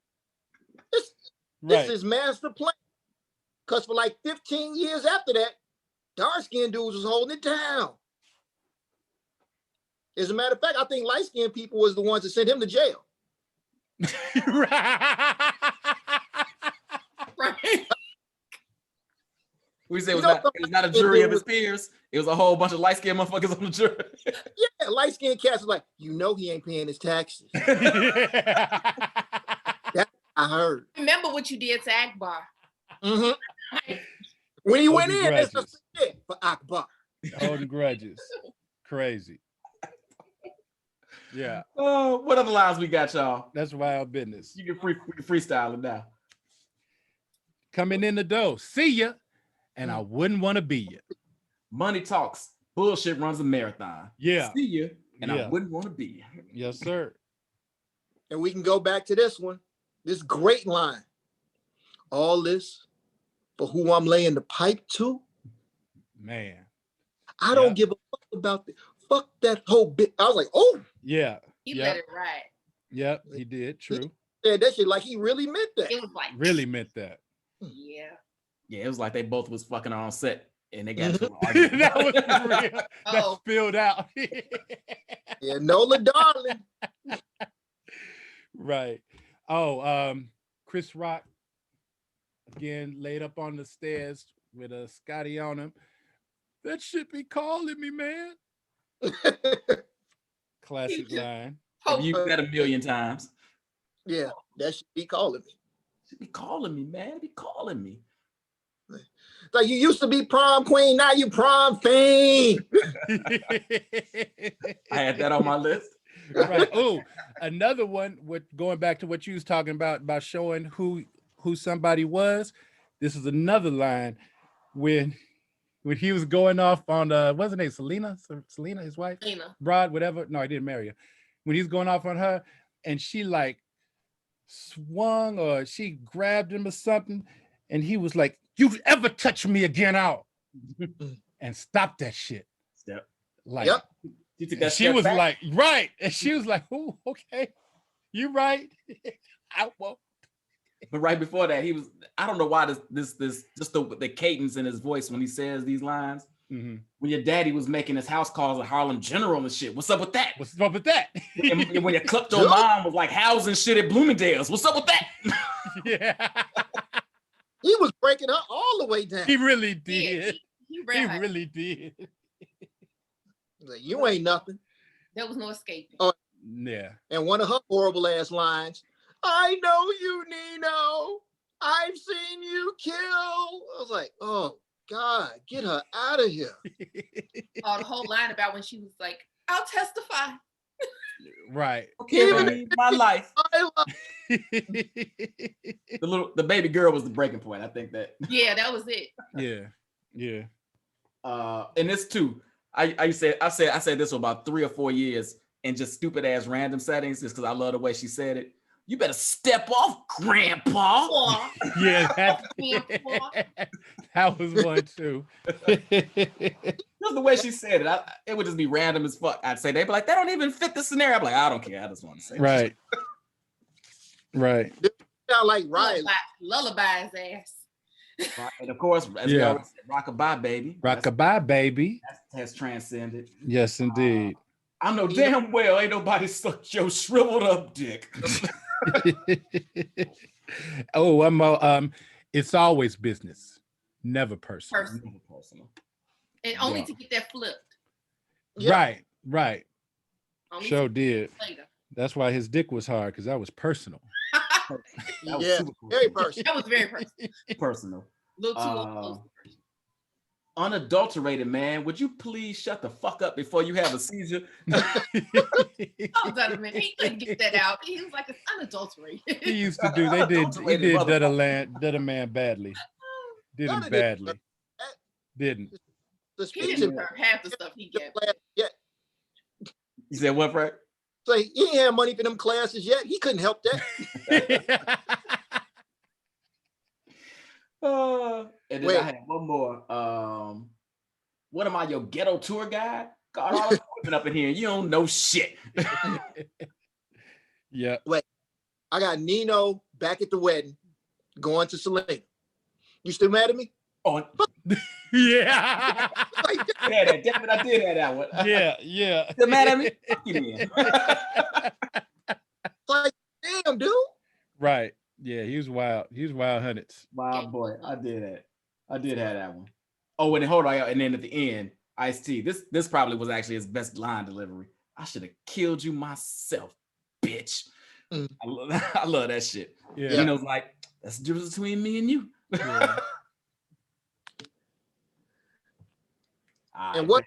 This is master plan. Because for like 15 years after that, dark-skinned dudes was holding it down. As a matter of fact, I think light-skinned people was the ones that sent him to jail. Right. We say it was not a jury of his peers. It was a whole bunch of light-skinned motherfuckers on the jury. Yeah, light-skinned cats was like, you know he ain't paying his taxes. That I heard. Remember what you did to Akbar. Mm-hmm. When he went in, that's just it for Akbar. Holding grudges. Crazy. Yeah. Oh, what other lines we got, y'all? That's wild business. We can freestyle it now. Coming in the door. See ya. And I wouldn't want to be you. Money talks. Bullshit runs a marathon. Yeah. See you. And I wouldn't want to be you. Yes, sir. And we can go back to this one. This great line. All this for who I'm laying the pipe to. Man. I don't give a fuck about the fuck that whole bit. I was like, oh. Yeah. He let it ride. Yep, he did. True. He said that shit like he really meant that. It was like really meant that. Yeah. Yeah, it was like they both was fucking on set. and they got into an argument. That was real. That Oh. spilled out. Yeah, Nola darling. Right. Oh, Chris Rock again laid up on the stairs with a Scotty on him. That shit be calling me, man. Classic line. Have Oh, you that a million times? Yeah, that should be calling me. She be calling me, man. Be calling me. Like, you used to be prom queen, now you prom fiend. I had that on my list. Right. Oh, another one with going back to what you was talking about showing who somebody was. This is another line when he was going off on what's her name? Selena, his wife? Selena. Broad, whatever. No, I didn't marry her. When he's going off on her and she like swung or she grabbed him or something, and he was like, "You ever touch me again out?" and stop that shit. Step. Like, Yep. You took and that she step was back? like, right. And she was like, "Oh, okay. You right." I won't. But right before that, he was. I don't know why this just the cadence in his voice when he says these lines. Mm-hmm. When your daddy was making his house calls at Harlem General and shit. What's up with that? What's up with that? And when your klepto mom was like housing shit at Bloomingdale's. What's up with that? Yeah. He was breaking her all the way down. He really Yeah, did. he He ran her. really did. Like, you ain't nothing. There was no escaping. Oh. Yeah. And one of her horrible ass lines, "I know you, Nino. I've seen you kill." I was like, oh God, get her out of here. Oh, the whole line about when she was like, "I'll testify." Right. Okay, Even baby, my life. I love- The baby girl was the breaking point. I think that. Yeah, that was it. Yeah. Yeah. And this too. I said this for about 3 or 4 years in just stupid ass random settings, just because I love the way she said it. You better step off, Grandpa. Aw. Yeah, Grandpa. that was one too. Just the way she said it, it would just be random as fuck. I'd say they'd be like, "That don't even fit the scenario." I'm like, I don't care. I just want to say Right. Right. Sound like Riley. Lullaby his ass. And of course, as we already said, "Rockabye Baby." Rockabye Baby. That has transcended. Yes, indeed. I know damn well ain't nobody sucked your shriveled up dick. Oh, one more. It's always business, never personal. Personal. And only Yeah. to get that flipped. Yeah. Right. Right. Only Sure to did. get later. That's why his dick was hard, because that was personal. That was Yeah, super cool. very personal. That was very personal. Personal. Little too close. Unadulterated, man. Would you please shut the fuck up before you have a seizure? Oh, Donovan, he couldn't get that out. He was like, it's unadulterated. He used to do. He Unadulterated did motherfucker. did a man badly. Did No, him they didn't. badly. Didn't. The He speech didn't in deserve half the stuff he gave. class yet. You said what, Frank? Say he ain't had money for them classes yet. He couldn't help that. And then Wait. I had one more. What am I, your ghetto tour guide? Got all the equipment up in here. You don't know shit. Yeah. I got Nino back at the wedding, going to Selena. You still mad at me? Oh, Yeah. Like, yeah, that. Damn it, I did have that one. Yeah. Yeah. Still mad at me? Fuck you then. like, damn, dude. Right. Yeah. He was wild. He was wild hundreds. Wow, boy, I did that. I did have that one. Oh, and then hold on, and then at the end, Ice-T. This probably was actually his best line delivery. "I should have killed you myself, bitch." Mm. I love that shit. Yeah. Nino's like, "That's the difference between me and you." Yeah. And what?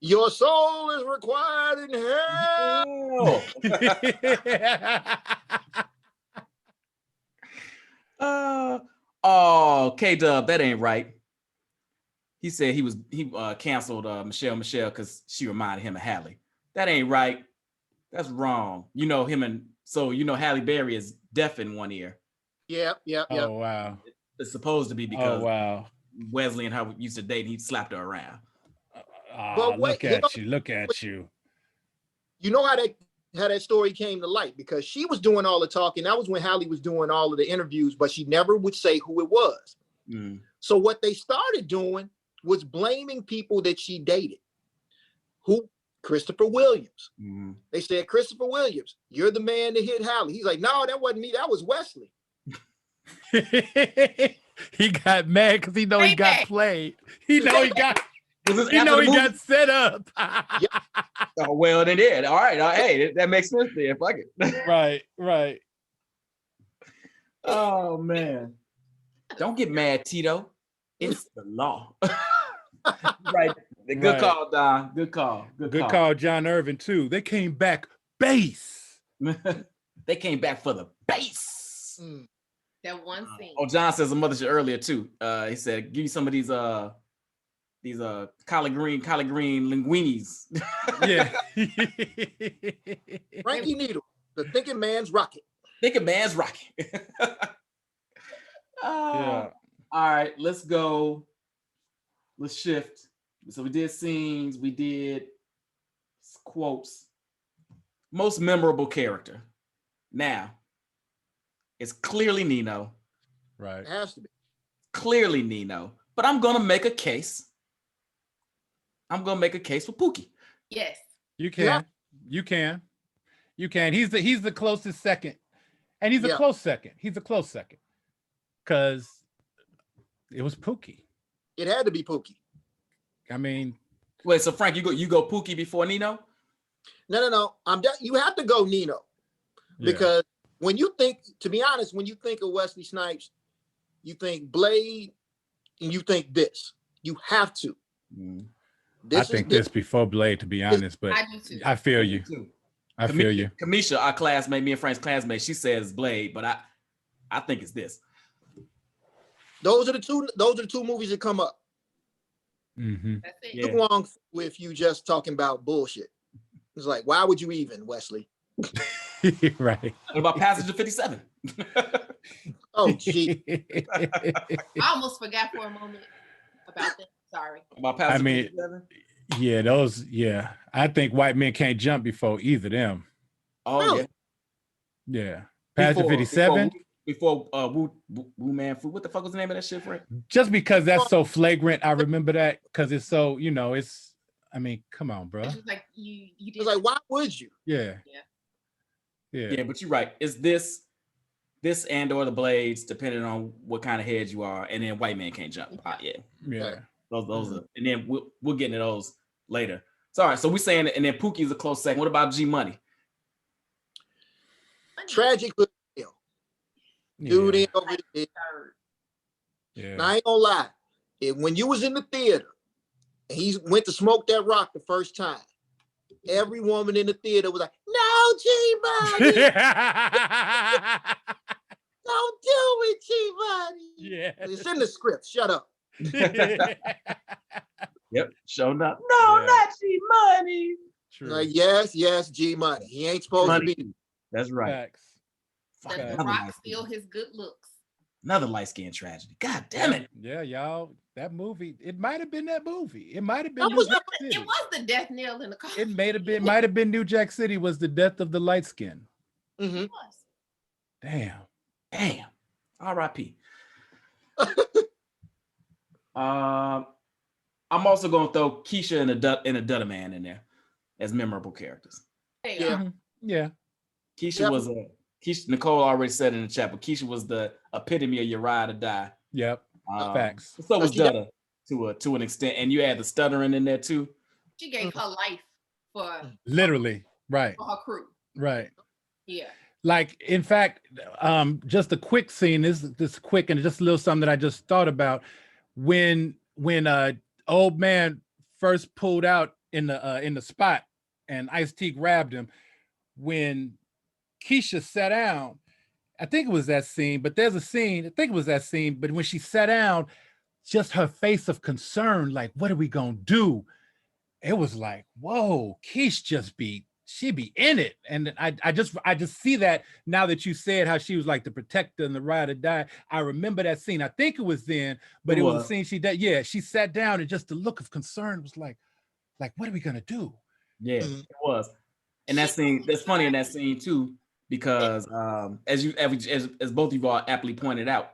Your soul is required in hell. Oh, K-Dub, that ain't right. He said he canceled Michelle because she reminded him of Halle. That ain't right. That's wrong. You know him, and so you know Halle Berry is deaf in one ear. Yeah. Oh wow. It's supposed to be because Oh wow. Wesley and her used to date, and he slapped her around. Oh, wait, look at you. You know how that story came to light, because she was doing all the talking. That was when Halle was doing all of the interviews, but she never would say who it was. Mm. So what they started doing, was blaming people that she dated. Who? Christopher Williams. Mhm. They said, Christopher Williams, you're the man that hit Halle. He's like, no, that wasn't me. That was Wesley. He got mad because he know he got Payback. played. He know he got. Was this He after know the he movie? got set up. Oh, well, then yeah. All right. Hey, that makes sense then. Fuck it. Right. Oh man. Don't get mad, Tito. It's the law. Right. Good Right. call, Don. Good call. Good call, John Irvin too. They came back base. They came back for the base. Mm. That one scene. Oh, John says a mother shit earlier too. He said, give you some of these collard green linguinis. Yeah. Frankie Needle, the thinking man's rocket. Thinking man's rocket. Yeah. All right, let's go. Let's shift. So we did scenes, we did quotes. Most memorable character. Now, it's clearly Nino. Right. It has to be. Clearly Nino. But I'm gonna make a case. I'm gonna make a case for Pookie. Yes. You can. Yeah. You can. You can. He's the closest second. And he's a Yeah. close second. He's a close second. Because it was Pookie. It had to be Pookie. I mean, Wait, so Frank, you go Pookie before Nino? No. You have to go Nino. yeah. Because when you think, to be honest, when you think of Wesley Snipes, you think Blade and you think this. You have to. I think this before Blade, to be honest, but I do too. I feel you. Too. I feel you. Kamisha, our classmate, me and Frank's classmate, she says Blade, but I think it's this. Those are the two movies that come up. Mm-hmm. That's it. Yeah. Too long with you just talking about bullshit. It's like, why would you even, Wesley? Right. What about Passenger 57? Oh, gee. I almost forgot for a moment about that. Sorry. About Passenger I mean, 57? Yeah. I think White Men Can't Jump before either of them. Oh, Really? Yeah. Passenger 57. Before Wu Man Fu. What the fuck was the name of that shit, Frank? Just because that's so flagrant, I remember that because it's so, I mean, come on, bro. It's just like you did. It's like, why would you? Yeah. Yeah. Yeah, but you're right. It's this and or the Blades, depending on what kind of head you are, and then White Man Can't Jump. Yeah. Yeah. Those are, and then we'll get into those later. So all right, so we're saying, and then Pookie's a close second. What about G Money? Tragic little hell. Dude ain't over there. Yeah. Now, I ain't gonna lie. When you was in the theater and he went to smoke that rock the first time, every woman in the theater was like, no, G-Money, don't do it, G-Money. Yeah. It's in the script. Shut up. Yep, showing up. No, Yeah. not G Money. True. Like, yes, G-Money. He ain't supposed to be. That's right. Facts. Fuck, Does Okay. The Rock steal his good looks? Another light skin tragedy. God damn it. Yeah, y'all. That movie, it might have been that movie. It might have been That New was Jack It City. was the death nail in the coffin. It might have been New Jack City was the death of the light skin. Mhm. It was. Damn. R.I.P. I'm also gonna throw Keisha and a Dutta Man in there as memorable characters. There you Yeah. go. Yeah. Keisha Keisha, Nicole already said in the chat, but Keisha was the epitome of your ride or die. Yep. Facts. So was She got- Dutta to an extent, and you add the stuttering in there too. She gave her life for Literally. Right. her crew. Right. Yeah. Like, in fact, just a quick scene, this quick and just a little something that I just thought about when old man first pulled out in the spot and Ice-T grabbed him. When Keisha sat down, I think it was that scene, but there's a scene, I think it was that scene, but when she sat down, just her face of concern, like, what are we gonna do? It was like, whoa, Keish she be in it. And I just see that now that you said how she was like the protector and the ride or die. I remember that scene. I think it was then, but it was a scene she did. Yeah, she sat down and just the look of concern was like, what are we gonna do? Yeah, it was. And that scene, that's funny in that scene too, because as both of you all aptly pointed out,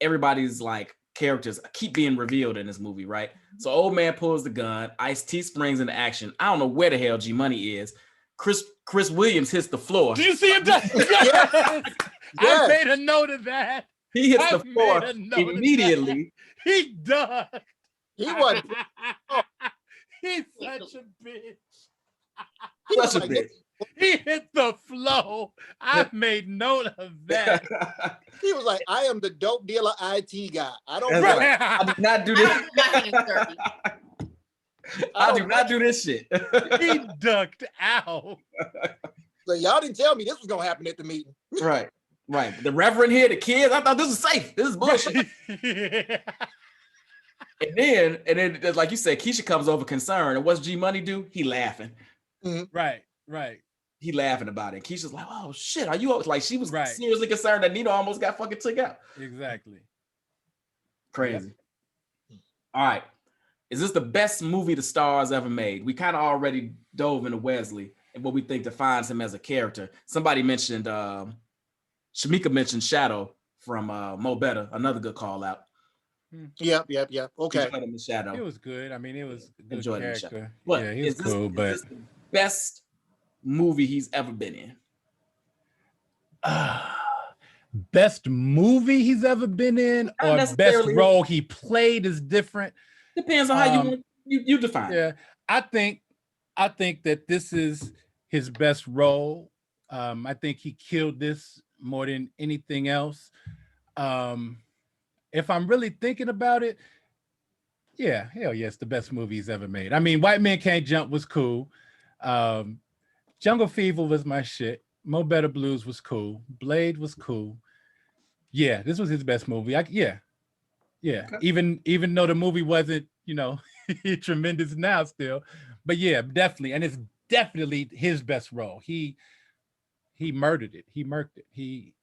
everybody's like characters keep being revealed in this movie, right? So old man pulls the gun, Ice-T springs into action. I don't know where the hell G Money is. Chris Williams hits the floor. Do you see him? Yes. I made a note of that. He hits the floor immediately. He ducked. He wasn't. He's such a bitch. Such a bitch. He hit the flow. I made note of that. He was like, I am the dope dealer IT guy. I don't Right. I do not do this. I do not do this shit. He ducked out. So y'all didn't tell me this was gonna happen at the meeting. Right. The reverend here, the kids, I thought this was safe. This is bullshit. And then, like you said, Keisha comes over concerned. And what's G Money do? He laughing. Mm-hmm. Right. He laughing about it. Keisha's like, oh shit, are you like she was right. seriously concerned that Nino almost got fucking took out. Exactly. Crazy. Yep. All right. Is this the best movie the Stars ever made? We kind of already dove into Wesley and what we think defines him as a character. Somebody mentioned Shamika mentioned Shadow from Mo Better, another good call out. Yep. Okay. Shadow. It was good. I mean, it was a good Enjoyed character. But yeah, he was cool. But is this the best movie he's ever been in? Best movie he's ever been in, or best role he played is different. Depends on how you define. Yeah, I think that this is his best role. I think he killed this more than anything else. If I'm really thinking about it, yeah, hell yes, the best movie he's ever made. I mean, White Men Can't Jump was cool. Jungle Fever was my shit. Mo Better Blues was cool. Blade was cool. Yeah, this was his best movie. Yeah. Okay. Even though the movie wasn't, tremendous now still, but yeah, definitely, and it's definitely his best role. He murdered it. He murked it. He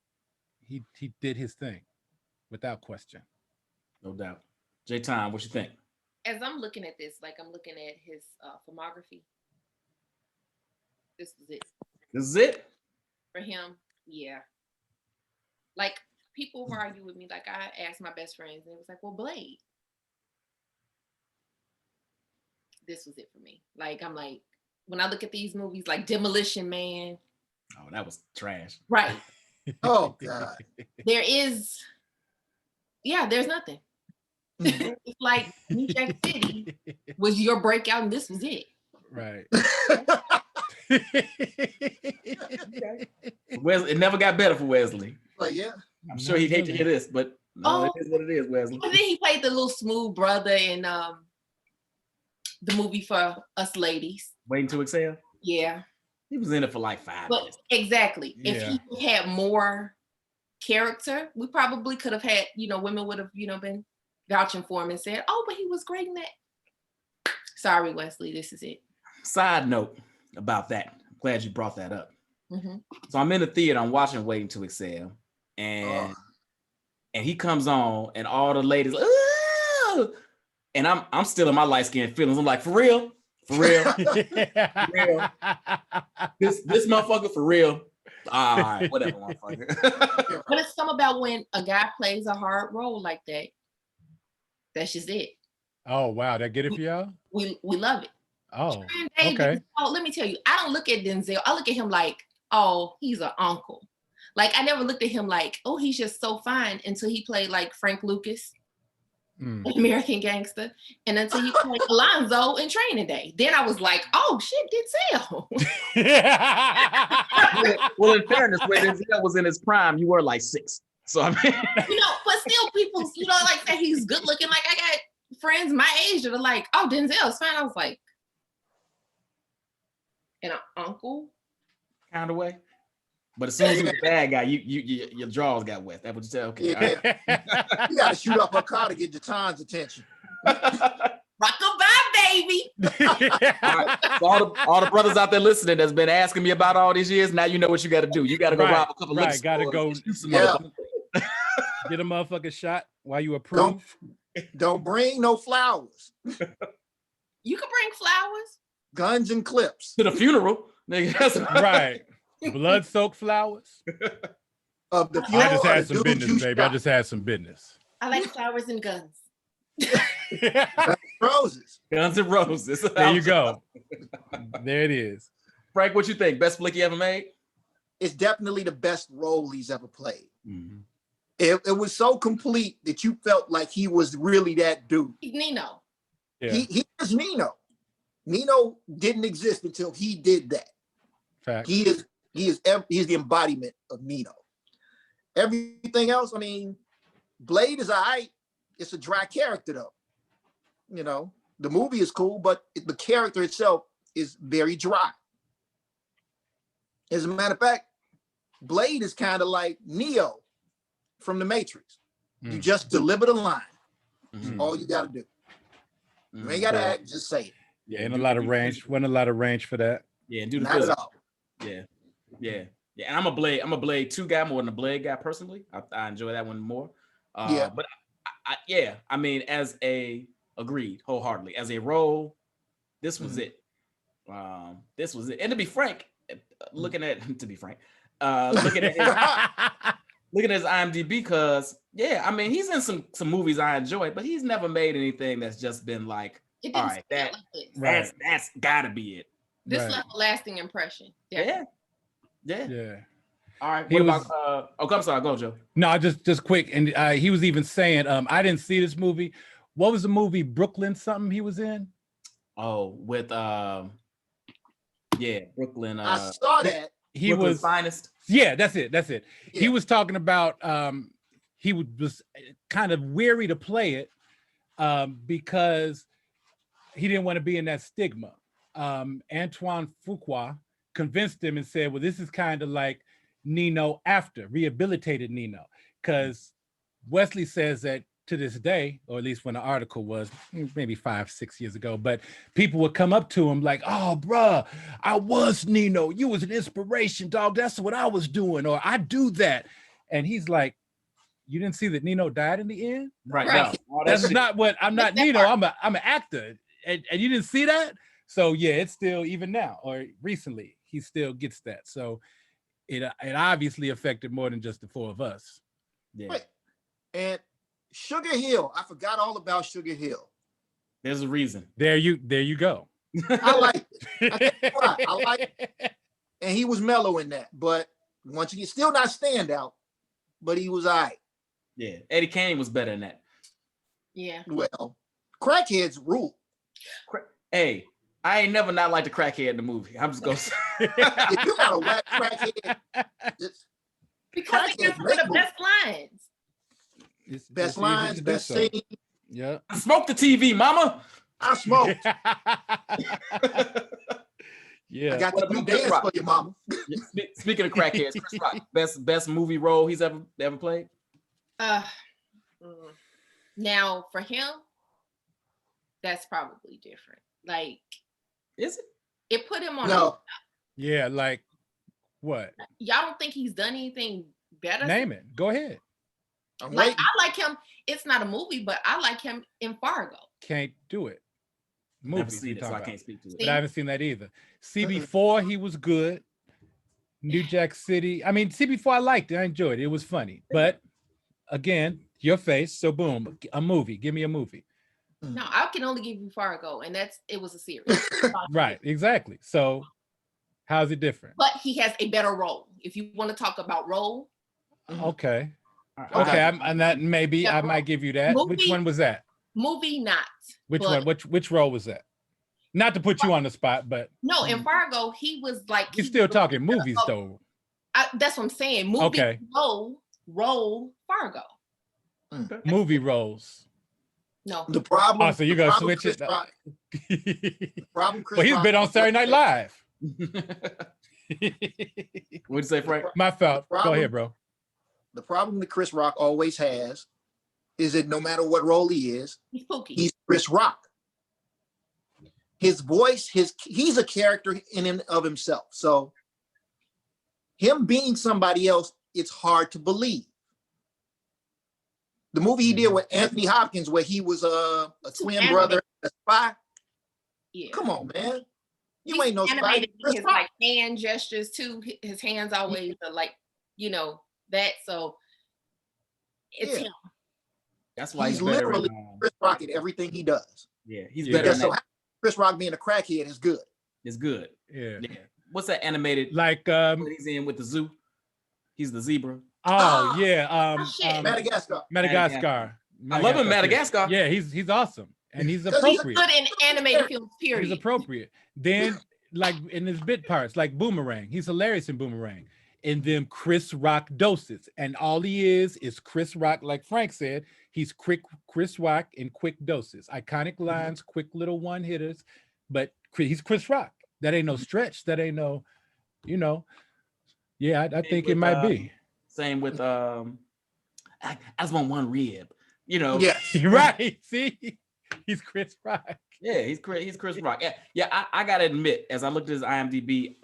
did his thing, without question. No doubt. J-Time, what you think? As I'm looking at this, like I'm looking at his filmography. This was it. This is it? For him, yeah. Like, people who argue with me, like I asked my best friends, and it was like, well, Blade. This was it for me. Like, I'm like, when I look at these movies, like Demolition Man. Oh, that was trash. Right. Oh, God. There's nothing. It's like New Jack City was your breakout, and this was it. Right. Wesley, it never got better for Wesley. But yeah. I'm sure he'd hate to hear this, but no, it is what it is, Wesley. And then he played the little smooth brother in the movie For Us Ladies. Waiting to Exhale? Yeah. He was in it for like 5 minutes. Exactly. Yeah. If he had more character, we probably could have had, women would have, been vouching for him and said, oh, but he was great in that. Sorry, Wesley, this is it. Side note about that. I'm glad you brought that up. Mm-hmm. So I'm in the theater, I'm watching Waiting to Exhale, and he comes on, and all the ladies, ooh! And I'm still in my light-skinned feelings. I'm like, for real? For real? For real? This motherfucker for real? All right, whatever, motherfucker. But it's something about when a guy plays a hard role like that. That's just it. Oh, wow. That get it for y'all? We love it. Oh, okay. Oh, let me tell you, I don't look at Denzel. I look at him like, oh, he's an uncle. Like, I never looked at him like, oh, he's just so fine, until he played like Frank Lucas, American Gangster, and until he played Alonzo in Training Day. Then I was like, oh, shit, Denzel. Well, in fairness, when Denzel was in his prime, you were like 6. So, I mean. But still people, like say he's good looking. Like, I got friends my age that are like, oh, Denzel's fine. I was like, and an uncle? Kind of way. But as soon as he was a bad guy, your drawers got wet. That what you said? Okay. Yeah. Right. You gotta shoot up her car to get Jaton's attention. Rock-a-bye, baby. Right. So all the brothers out there listening that's been asking me about all these years, now you know what you got to do. You got to go rob a couple of gotta go. Get a motherfucking shot while you approve. Don't bring no flowers. You can bring flowers. Guns and clips. To the funeral. Nigga, right. Blood-soaked flowers. Of the I just had some business, baby. I just had some business. I like flowers and guns. Roses. Guns N' Roses. There you go. There it is. Frank, what you think? Best flick he ever made? It's definitely the best role he's ever played. Mm-hmm. It was so complete that you felt like he was really that dude. He's Nino. Yeah. He is Nino. Nino didn't exist until he did that. Fact. He is the embodiment of Nino. Everything else, I mean, Blade is it's a dry character though. You know, the movie is cool, but the character itself is very dry. As a matter of fact, Blade is kind of like Neo from the Matrix. You just deliver the line. Mm-hmm. All you gotta do. You ain't gotta act, just say it. Yeah, ain't a lot of range. Wasn't a lot of range for that. Yeah, and do the Not at physical. all. Yeah. And I'm a Blade 2 guy more than a Blade guy personally. I enjoy that one more. Yeah. But I mean, agreed wholeheartely. As a role, this was it. This was it. And to be frank, looking at his IMDb, because I mean, he's in some movies I enjoy, but he's never made anything that's just been like, all right, that's gotta be it. This Right. left a lasting impression. Yeah. All right. He What was- about I'm sorry, go Joe. No, just quick. And he was even saying, I didn't see this movie. What was the movie Brooklyn something he was in? Oh, with Brooklyn. I saw that. He Brooklyn's was Finest. Yeah, that's it. He Yeah. was talking about he was kind of weary to play it because he didn't want to be in that stigma. Antoine Fuqua convinced him and said, well, this is kind of like Nino after, rehabilitated Nino. Because Wesley says that to this day, or at least when the article was maybe 5-6 years ago, but people would come up to him like, oh, bruh, I was Nino. You was an inspiration, dog. That's what I was doing, or I do that. And he's like, you didn't see that Nino died in the end? Right. Right. No, all that That's shit. not what I'm not That Nino. part. I'm an actor. And you didn't see that? So yeah, it's still, even now or recently, he still gets that. So it obviously affected more than just the four of us. Yeah. Right. And Sugar Hill, I forgot all about Sugar Hill. There's a reason. There you go. I like it. I like it. And he was mellow in that. But once again, still not standout, but he was all right. Yeah. Eddie Kane was better than that. Yeah. Well, crackheads rule. Hey, I ain't never not liked the crackhead in the movie. I'm just gonna say. If you're not a whack crackhead, Because they got some of the best lines. It's best easy lines, to do best so. scene. Yeah. Smoke the TV, mama. I smoked. Yeah. I got What the new about Chris dance Rock? for your mama. Speaking of crackheads, Chris Rock, best movie role he's ever played. Now for him, that's probably different. Like Is it? it put him on. No, Yeah, like what? Y'all don't think he's done anything better? Name it. Go ahead. I'm Like waiting. I like him. It's not a movie, but I like him in Fargo. Can't do it. Never Movies we seen it, so talk I about. can't speak to it. But I haven't seen that either. CB4, he was good. New Jack City. I mean, CB4, I liked it. I enjoyed it. It was funny. But again, your face. So boom, a movie. Give me a movie. No, I can only give you Fargo, and it was a series. Right, exactly. So how's it different? But he has a better role. If you want to talk about role, Okay. All right. Okay, and that maybe Yeah, I might give you that. Which movie- one was that? movie not. Which but- one? Which role was that? Not to put you on the spot, but No, in Fargo, he was like. you're still talking movies though. That's what I'm saying. Movie Okay. role Fargo. Movie roles. No. The problem. Oh, so you're gonna the problem switch it? Chris Rock- problem Chris Well, he's Rock- been on Saturday Night Live. What'd you say, Frank? My fault. Go Problem- ahead, bro. The problem that Chris Rock always has is that no matter what role he is, He's Pookie. he's Chris Rock. His voice, he's a character in and of himself. So him being somebody else, it's hard to believe. The movie he did with Anthony Hopkins, where he was a twin animated. brother, a spy. Yeah. Come on, man. You He's ain't no spy. animated in Chris his Rock. like hand gestures too. His hands always are like, that. So it's Yeah. him. That's why He's he's better. literally Chris Rock at everything he does. Yeah, he's Yeah. better. Because so Chris Rock being a crackhead is good. It's good. Yeah. Yeah. What's that animated? Like what he's in with the zoo. He's the zebra. oh yeah, shit. Madagascar. Madagascar. I love him in too. Madagascar. Yeah, he's awesome. And he's 'Cause he's a appropriate. Good in animated films, He's period. appropriate. Then, like in his bit parts, like Boomerang, he's hilarious in Boomerang. And then Chris Rock doses, and all he is Chris Rock. Like Frank said, he's Chris Rock in quick doses, iconic lines, quick little one hitters. But he's Chris Rock. That ain't no stretch. That ain't no, you know. Yeah, I think it might be. Same with I just want one rib. You know. Yeah. Right. See, he's Chris Rock. Yeah, he's Chris Rock. Yeah, I gotta admit, as I looked at his IMDb,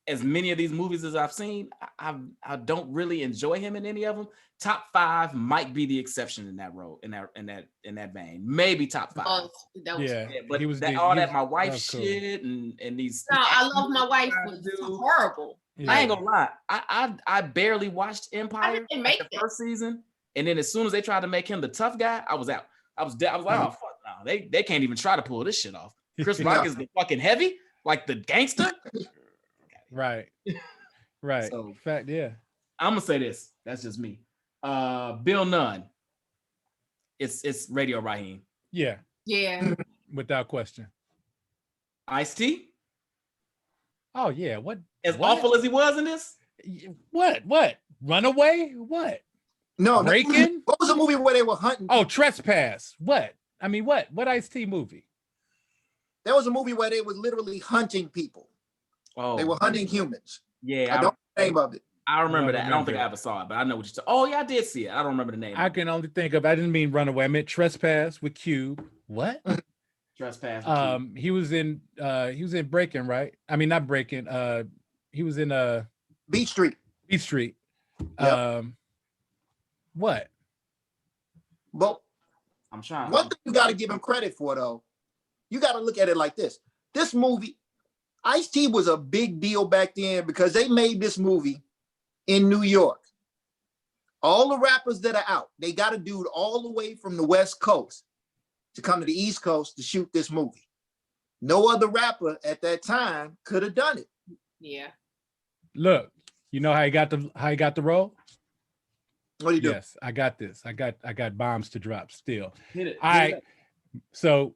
as many of these movies as I've seen, I don't really enjoy him in any of them. Top 5 might be the exception in that role, in that vein. Maybe top 5. Oh, that was, Yeah, but he was that my wife that was cool. shit and these. No, I love my wife was horrible. Yeah. I ain't gonna lie. I barely watched Empire didn't make the it. first season, and then as soon as they tried to make him the tough guy, I was out. I was like, oh fuck no, they can't even try to pull this shit off. Chris Rock is the fucking heavy, like the gangster. Right. Right. So- In fact, yeah. I'm gonna say this. That's just me. Bill Nunn. It's Radio Raheem. Yeah, Yeah. without question. Ice-T. Oh yeah, what? As What? awful as he was in this. What? Runaway? What? No, Breaking? What was the movie where they were hunting? Oh, Trespass. What? I mean, what? What Ice-T movie? There was a movie where they were literally hunting people. Oh, They were hunting humans. yeah. I don't know the name of it. I remember I that. don't I don't think remember I ever saw it, but I know what you're talking. Oh yeah, I did see it. I don't remember the name. I can only think of. I didn't mean Runaway. I meant Trespass with Cube. What? Trespass. He was in Breaking, right? I mean, not Breaking. He was in Beach Street. Beat Street. Yep. What? But I'm trying. one thing you got to give him credit for, though, you got to look at it like this. This movie, Ice-T was a big deal back then because they made this movie in New York. All the rappers that are out, they got a dude all the way from the West Coast to come to the East Coast to shoot this movie. No other rapper at that time could have done it. Yeah. Look, you know how he got the role? What do you do? Yes, I got this. I got bombs to drop still. Hit it. All right. So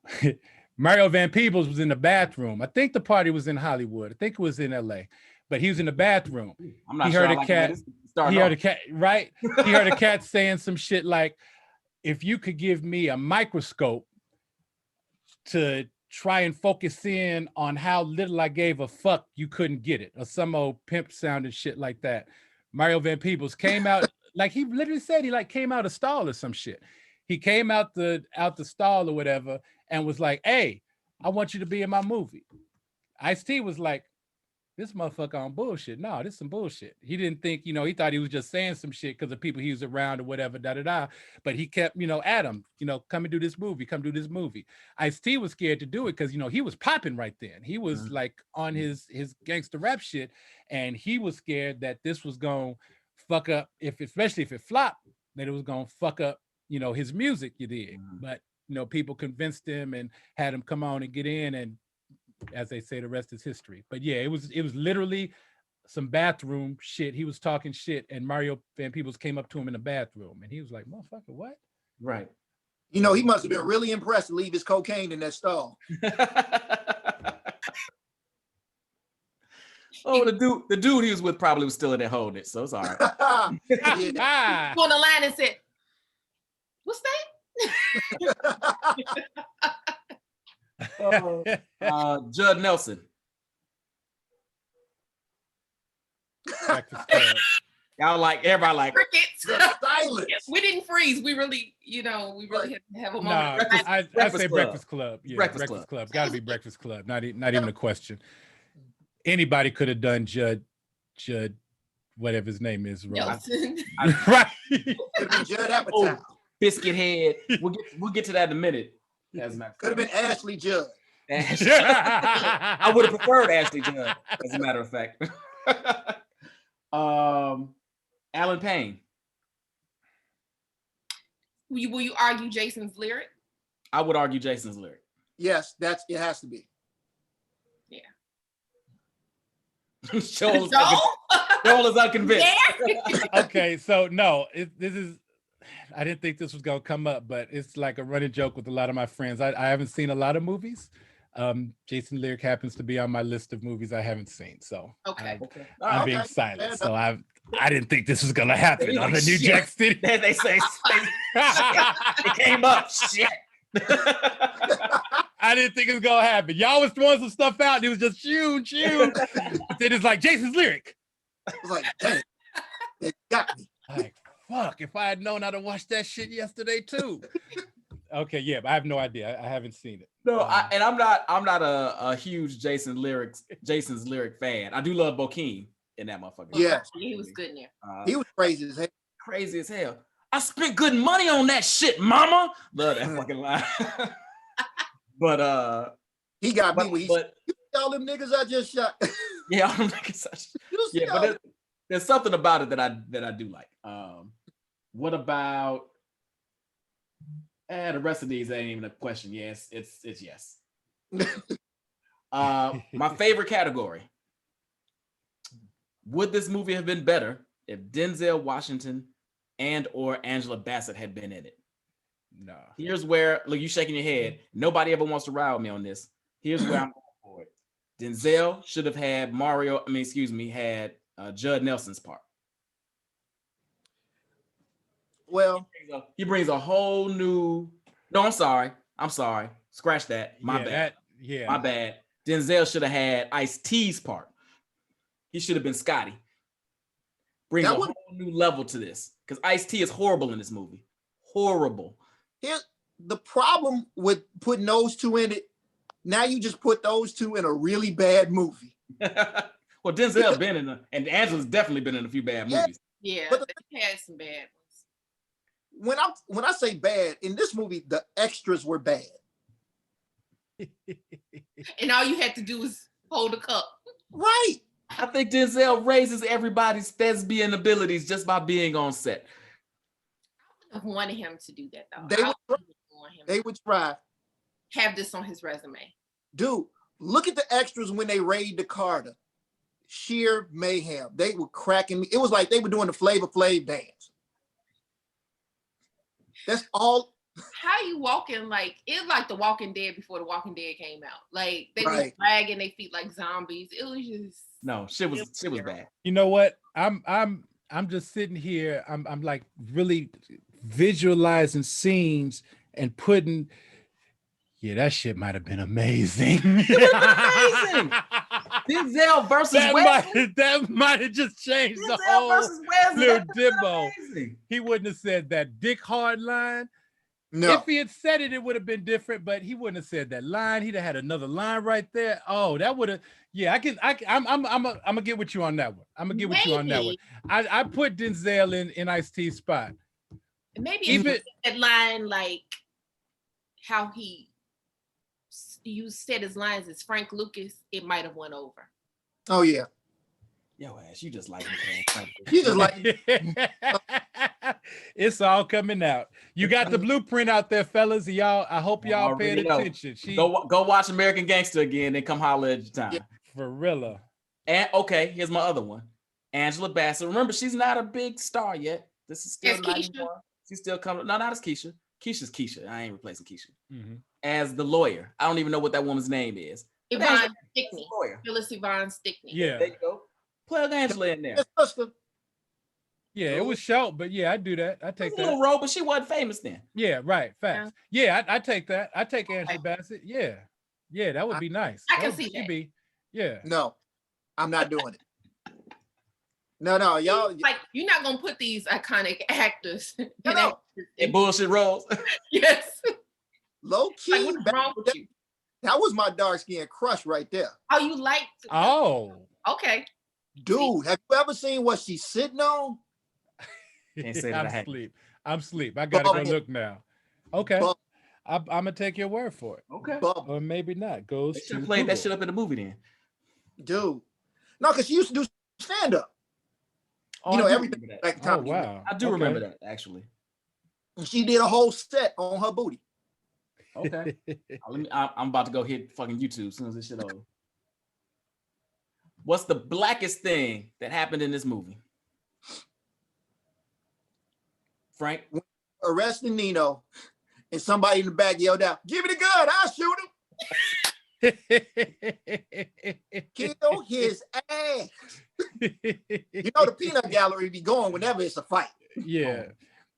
Mario Van Peebles was in the bathroom. I think the party was in Hollywood. I think it was in LA, but he was in the bathroom. I'm not He sure heard I a like the way cat. this started He heard off. a cat, right? He heard a cat saying some shit like, if you could give me a microscope to try and focus in on how little I gave a fuck, you couldn't get it. Or some old pimp sounding shit like that. Mario Van Peebles came out, like he literally said he like came out a stall or some shit. He came out the stall or whatever and was like, hey, I want you to be in my movie. Ice-T was like, this motherfucker on bullshit. No, this some bullshit. He didn't think, he thought he was just saying some shit because of people he was around or whatever, da-da-da. But he kept, at him, come and do this movie, come do this movie. Ice-T was scared to do it because, he was popping right then. He was like on his gangster rap shit. And he was scared that this was going to fuck up, especially if it flopped, that it was going to fuck up, his music, you dig. But, people convinced him and had him come on and get in, and as they say, the rest is history. But yeah, it was literally some bathroom shit. He was talking shit, and Mario Van Peebles came up to him in the bathroom, and he was like, "Motherfucker, what?" Right. He must have been really impressed to leave his cocaine in that stall. Oh, the dude he was with probably was still in there holding it, so it's all right. Yeah. On the line and said, "What's that?" Judd Nelson. Breakfast Club. Everybody like Crickets. The silence. We didn't freeze. We really, we really had to have a Nah, moment. I Breakfast say Club. Breakfast Club. Yeah, Breakfast Breakfast Club. Club. Got to be Breakfast Club. Not even a question. Anybody could have done Judd, whatever his name is, wrong. Nelson. Right. Could have been Judd Apatow. Biscuit Head. We'll get to that in a minute. As a matter of Could have been Ashley Judd. fact. I would have preferred Ashley Judd, as a matter of fact. Alan Payne. Will you argue Jason's lyric? I would argue Jason's lyric. Yes, it has to be. Yeah. Joel is unconvinced. Yeah. Okay, so no, this is. I didn't think this was gonna come up, but it's like a running joke with a lot of my friends. I haven't seen a lot of movies. Jason Lyric happens to be on my list of movies I haven't seen. So Okay. I'm being silent. So I didn't think this was gonna happen on the New Jack City. They say it came up. Shit. I didn't think it was gonna happen. Y'all was throwing some stuff out, and it was just shoot. But then it's like Jason's Lyric. I was like, dang, it got me. Like, fuck, if I had known how to watch that shit yesterday too. Okay, yeah, but I have no idea. I haven't seen it. No, I'm not a huge Jason's lyric fan. I do love Bokeem in that motherfucker. Yeah, he was good in there. he was crazy as hell. Crazy as hell. I spent good money on that shit, mama. Love that fucking line. But he got me when he but, you see all them niggas I just shot. Yeah, all them niggas. Yeah, but there's something about it that I do like. What about the rest of these ain't even a question. Yes, it's yes. My favorite category. Would this movie have been better if Denzel Washington and or Angela Bassett had been in it? No. Here's where, look, you shaking your head. Nobody ever wants to ride with me on this. Here's where I'm going for it. Denzel should have had had Judd Nelson's part. Well, he brings a whole new. No, I'm sorry. Scratch that. My bad. My bad. Denzel should have had Ice-T's part. He should have been Scotty. Brings a whole new level to this because Ice-T is horrible in this movie. Horrible. Here's the problem with putting those two in it. Now you just put those two in a really bad movie. Well, Denzel's been in and Angela's definitely been in a few bad movies. Yeah, but they had some bad ones. When I say bad, in this movie, the extras were bad. And all you had to do was hold a cup. Right. I think Denzel raises everybody's thespian abilities just by being on set. I would have wanted him to do that though. They would try. Have this on his resume. Dude, look at the extras when they raid the Carter. Sheer mayhem. They were cracking me. It was like they were doing the Flavor Flav dance. That's all. How you walking like it's like The Walking Dead before The Walking Dead came out. Like they were dragging their feet like zombies. It was just shit was bad. You know what? I'm just sitting here. I'm like really visualizing scenes and putting. Yeah, that shit might have been amazing. Amazing. Denzel versus Wesley. That might have just changed the whole little Dibbo. He wouldn't have said that dick hard line. No. If he had said it, it would have been different, but he wouldn't have said that line. He'd have had another line right there. Oh, that would have. Yeah, I'm gonna get with you on that one. I'm gonna get with you on that one. I put Denzel in Ice-T's spot. Maybe even that line like how you said his lines as Frank Lucas, it might have went over. Oh yeah. Yo ass, you just like you just like it's all coming out. You got the blueprint out there, fellas. Y'all, I hope y'all paid attention. Go watch American Gangster again, then come holler at your time. Yeah. For real. And okay, here's my other one. Angela Bassett. Remember, she's not a big star yet. This is still she's still coming. No, not as Keisha. Keisha's Keisha. I ain't replacing Keisha. Mm-hmm. As the lawyer. I don't even know what that woman's name is. Yvonne Stickney. Phyllis Yvonne Stickney. Yeah. There you go. Plug Angela in there. Yeah, it was short, but yeah, I do that. I take that. A little role, but she wasn't famous then. Yeah, right. Facts. Yeah, I take that. I take Angela Bassett. Yeah. Yeah, that would be nice. I can see that. Yeah. No, I'm not doing it. No, y'all. Like, you're not gonna put these iconic actors in bullshit roles. Yes. Low key. Like, what's wrong with you? That was my dark skin crush right there. Oh, you liked? Oh. Okay. Dude, have you ever seen what she's sitting on? Can't say that I'm sleep. I gotta go look now. Okay. I'm gonna take your word for it. Okay. Or maybe not. Goes they should have played that shit up in the movie then. Dude. No, because she used to do stand-up. Oh, everything. Oh, wow. I do remember that, actually. And she did a whole set on her booty. Okay. I'm about to go hit fucking YouTube as soon as this shit over. What's the blackest thing that happened in this movie? Frank? Arresting Nino, and somebody in the back yelled out, "Give me the gun, I'll shoot him." Kill his ass. You know the peanut gallery be going whenever it's a fight. Yeah.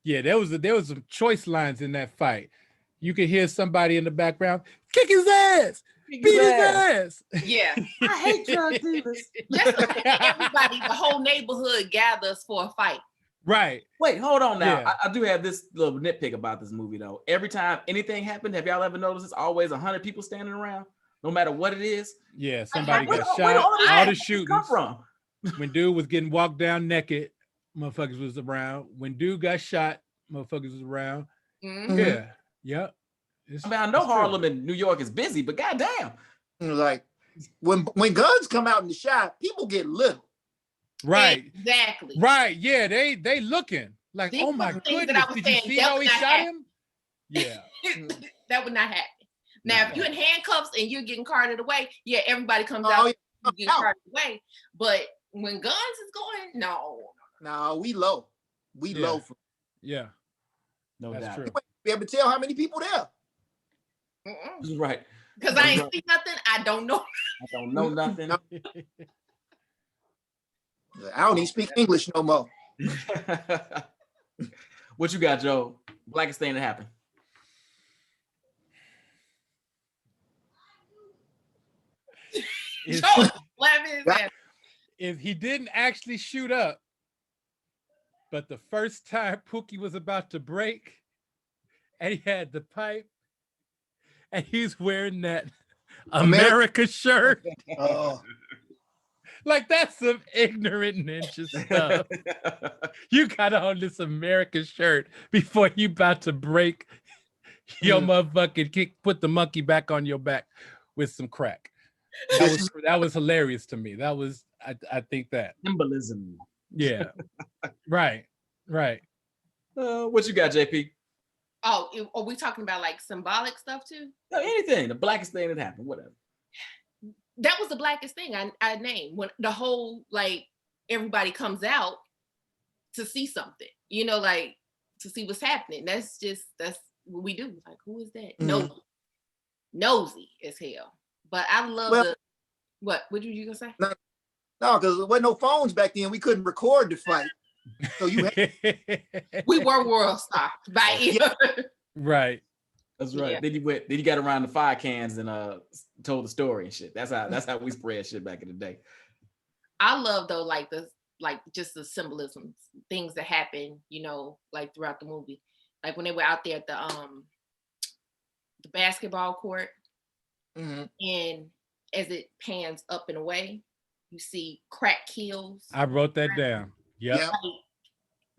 Yeah, there was some choice lines in that fight. You could hear somebody in the background, kick his ass, beat his ass. Yeah. I hate drug dealers. Just like everybody, the whole neighborhood gathers for a fight. Right. Wait, hold on now. Yeah. I do have this little nitpick about this movie though. Every time anything happened, have y'all ever noticed it's always 100 people standing around, no matter what it is? Yeah, somebody Where got do all shot. All the come shootings. from? When dude was getting walked down naked, motherfuckers was around. When dude got shot, motherfuckers was around. Mhm. Yeah. Yep. I mean, I know Harlem and New York is busy, but goddamn. Like when guns come out in the shot, people get little. Right. Exactly. Right. Yeah. They looking like, These oh my were things that goodness. I was Did you saying, see that how would he not shot happen. him? Yeah. That would not happen. Now, if you're in handcuffs and you're getting carted away, yeah, everybody comes out, yeah. you get carted away. But when guns is going, no. We low. We Yeah. low. Yeah. No That's doubt. true. Be able to tell how many people there. This is right. Because I ain't see nothing, I don't know. I don't know nothing. I don't even speak English no more. What you got, Joe? Blackest thing that happened. If, Joe is laughing his ass. if he didn't actually shoot up, but the first time Pookie was about to break and he had the pipe and he's wearing that America shirt. Oh, Like that's some ignorant ninja stuff. You got on this America shirt before you about to break your motherfucking kick, put the monkey back on your back with some crack. That was hilarious to me. That was I think that. Symbolism. Yeah. Right. What you got, JP? Oh, are we talking about like symbolic stuff too? No, anything. The blackest thing that happened. Whatever. That was the blackest thing I named, when the whole, like, everybody comes out to see something, like to see what's happening. That's what we do. Like, who is that? Mhm. Nosy as hell. But I love what were you gonna say? no, because there wasn't no phones back then. We couldn't record the fight. So you had We were world stars by ear. Right. That's right. Yeah. Then you got around the fire cans and told the story and shit. That's how we spread shit back in the day. I love though, just the symbolism, things that happen, like throughout the movie. Like when they were out there at the basketball court, Mhm. and as it pans up and away, you see crack kills. I wrote that down. Yep. Yeah.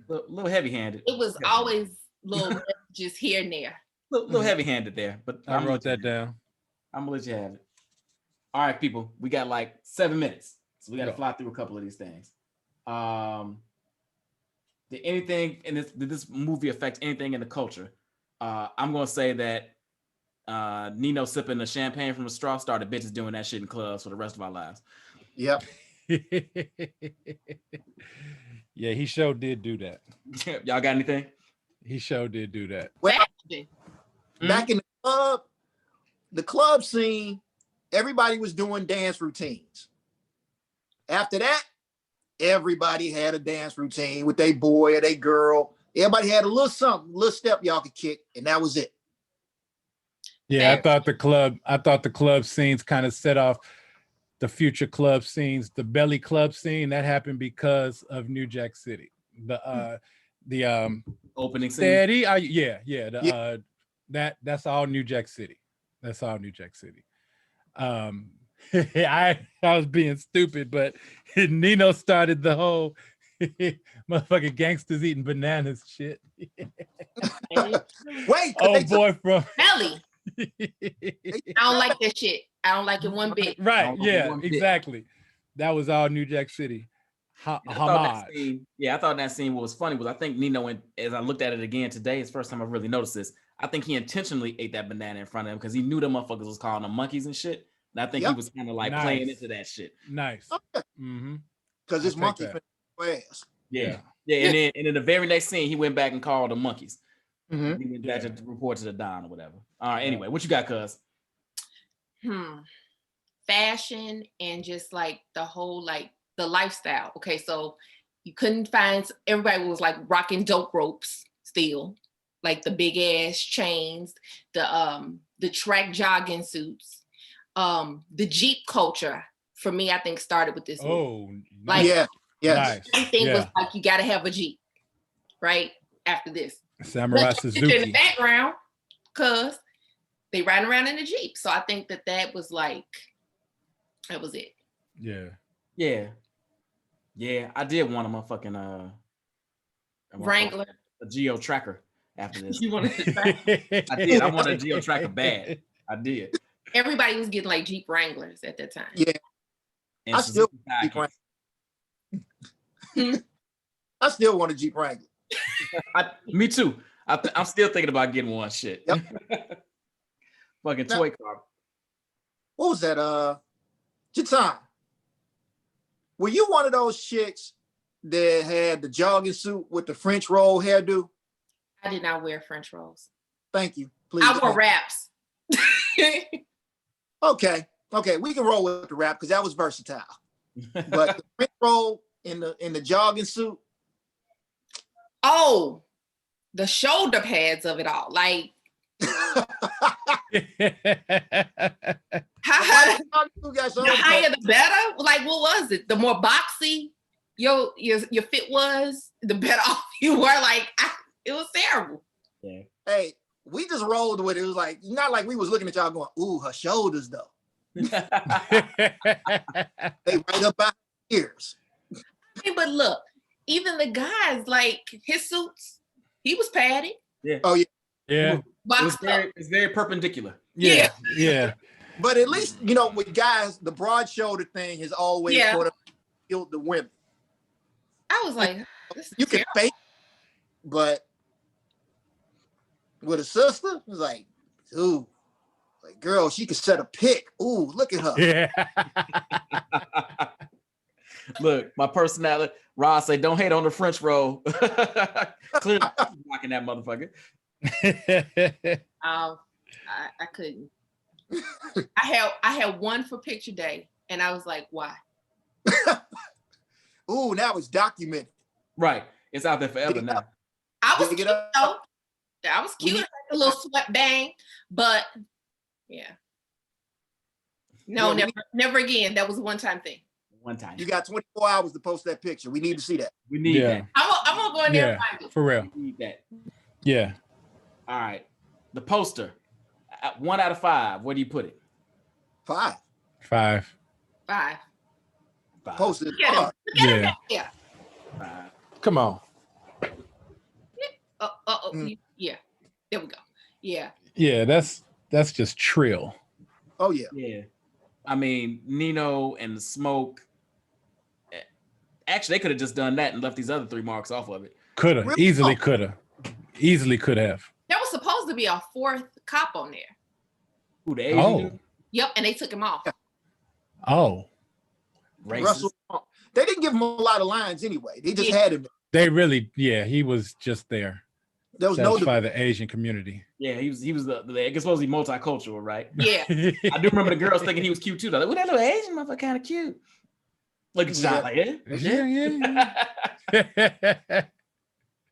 Little heavy-handed. It was always little just here and there. Little heavy-handed there, but I wrote that down. I'm gonna let you have it. All right, people, we got like 7 minutes, so we got to Go. fly through a couple of these things. Did this movie affect anything in the culture? I'm gonna say that Nino sipping the champagne from a straw started bitches doing that shit in clubs for the rest of our lives. Yep. Yeah, he sure did do that. Y'all got anything? He sure did do that. Well, Fashion. back in the club scene, everybody was doing dance routines. After that, everybody had a dance routine with their boy or their girl. Everybody had a little something, little step y'all could kick, and that was it. Yeah, I thought the club scenes kind of set off the future club scenes. The belly club scene that happened because of New Jack City. The Opening scene. steady, that's all New Jack City. That's all New Jack City. I was being stupid, but Nino started the whole motherfucking gangsters eating bananas shit. Wait, Oh boy, from Belly. I don't like that shit. I don't like it one bit. right, Okay, yeah, one bit. exactly. That was all New Jack City. I thought that homage. scene, I thought that scene what was funny was I think Nino, and as I looked at it again today, it's the first time I've really noticed this. I think he intentionally ate that banana in front of him because he knew the motherfuckers was calling them monkeys and shit. And I think he Yep. was kind of like playing into that shit. Nice. Okay. Mm-hmm. Because this I take monkey that. finna ass. Yeah. And then in the very next scene, he went back and called them monkeys. Mhm. He went back Yeah. to report to the Don or whatever. All right. Anyway, what you got, cuz? Fashion and just like the whole like the lifestyle. Okay, so you couldn't find, everybody was like rocking dope ropes still, like the big ass chains, the track jogging suits, the Jeep culture for me I think started with this movie. Oh, Like, Yeah. Yes. nice. everything was like you got to have a Jeep right after this. Samurai But in the Suzuki. background, cause they riding around in the Jeep. So I think that was like, that was it. Yeah. I did want a motherfucking Wrangler. a geo tracker after this. You wanted to try? I did. I wanted a geo tracker bad. I did. Everybody was getting like Jeep Wranglers at that time. Yeah. And I still Suzuki Jeep sidekicks. Wrangler. I still want a Jeep Wrangler. Me too. I'm still thinking about getting one. Shit. Yep. Fucking Now- toy car. What was that? Jatan. Were you one of those chicks that had the jogging suit with the French roll hairdo? I did not wear French rolls. Thank you. Please. I wore wraps. Okay. We can roll with the wrap because that was versatile. But the French roll in the jogging suit. Oh, the shoulder pads of it all. Like, how, You got the shoulder higher pads. the better. Like, what was it? The more boxy your fit was, the better off you were. Like, it was terrible. Hey, we just rolled with it. It was like not like we was looking at y'all going, "Ooh, her shoulders though." They right up by her ears. Hey, but look, even the guys, like his suits, he was padded, Oh yeah. Yeah. boxed up. It's very perpendicular. Yeah. Yeah. But at least with guys, the broad shoulder thing has always Yeah. sort of killed the women. I was like, this is You can terrible. fake, but with a sister, it was like, ooh, like girl, she could set a pic. Ooh, look at her. Yeah. Look, my personality. Ross say, "Don't hate on the French roll." Clearly, rocking that motherfucker. I couldn't. I had one for picture day, and I was like, why? Ooh, now it's documented. Right, it's out there forever Dig it now. up. I was Dig it cute up. though. I was cute, like a little sweat bang, but yeah. No, Yeah, never again. That was a one-time thing. One time, You got 24 hours to post that picture. We need to see that. we need Yeah. I'm gonna go in there Yeah. and find it. For real. that. We need that. Yeah. All right, the poster. 1 out of 5. Where do you put it? 5. 5. 5. 5. Posted Look at him. hard. Look at him Yeah. back there. 5. Come on. Yeah. There we go. Yeah. Yeah, that's just trill. Oh yeah. Yeah, I mean Nino and the smoke. Actually, they could have just done that and left these other 3 marks off of it. Could have. Really? Easily could have. Easily could have. There was supposed to be a 4th cop on there. Who the Asian Oh. dude? Yep, and they took him off. Oh. Racist. Russell. They didn't give him a lot of lines anyway. They just Yeah. had him. They really, yeah, he was just there. There was no Satisfy the Asian community. Yeah, he was the it's supposed to be multicultural, right? Yeah. I do remember the girls thinking he was cute too. They're like, "Well, that little Asian motherfucker kind of cute." Look at John, like, Yeah.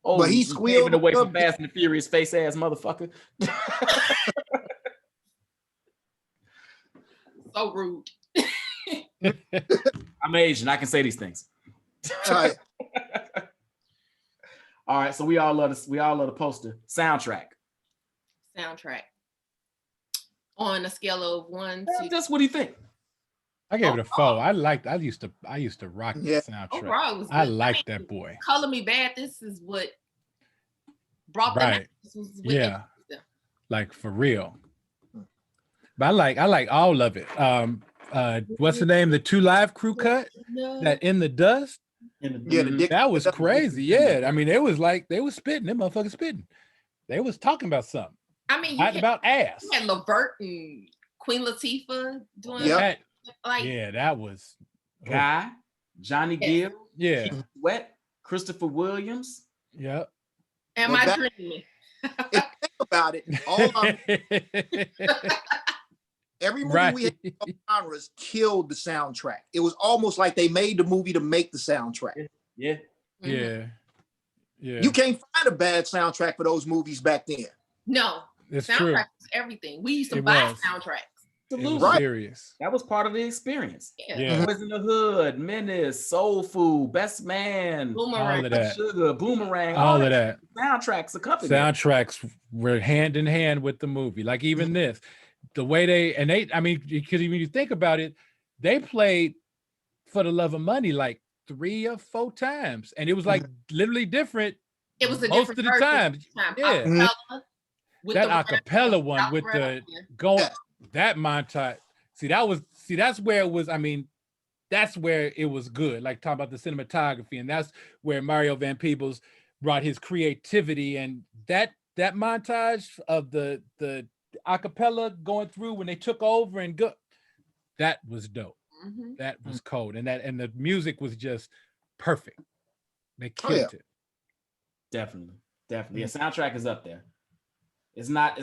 Oh, But he you squealed gave it away from up. Fast and the Furious, face ass motherfucker. So rude. I'm Asian. I can say these things. All right. All right, so we all love this. We all love the poster soundtrack. Soundtrack. On a scale of 1 to Just what do you think? I gave it a 4. I used to rock the Yeah. soundtrack. overall, it was I good. liked mean, that boy. Color Me Bad. This is what brought them Right. out. This was what Yeah. introduced them. Like for real. But I like all of it. What's the name? The 2 Live Crew cut? No. That In the Dust. Yeah, the dick. That was crazy. Yeah, I mean, they was spitting. Them motherfuckers spitting. They was talking about something. I mean, Not about ass. You had Levert and Queen Latifah doing Yep. like that was Guy, Johnny Gill, yeah. Keith Sweat, Christopher Williams. Yep. Am But I back- dreaming? If you think about it, every movie Right. we had of genres killed the soundtrack. It was almost like they made the movie to make the soundtrack. Yeah. Mhm. Yeah. You can't find a bad soundtrack for those movies back then. No, It's soundtrack true. was everything. We used to It buy was. soundtracks. It was Absolutely. serious. That was part of the experience. Yeah. Boys in the Hood, Menace, Soul Food, Best Man, Boomerang. All of that. Sugar, Boomerang, All of that. soundtracks accompanied. Soundtracks were hand in hand with the movie. Like even this, the way I mean, because when you think about it, they played For the Love of Money like 3 or 4 times, and it was like literally different. It was a most different of the version time. each time. Yeah. Acapella with That the rap, acapella one without with rap, the yeah. going Yes. that montage. That's where it was. I mean, that's where it was good. Like talking about the cinematography, and that's where Mario Van Peebles brought his creativity, and that montage of the acapella going through when they took over and go, that was dope. Mhm. That was cold, and the music was just perfect. They Oh, killed yeah. it. Definitely. Yeah, soundtrack is up there. It's not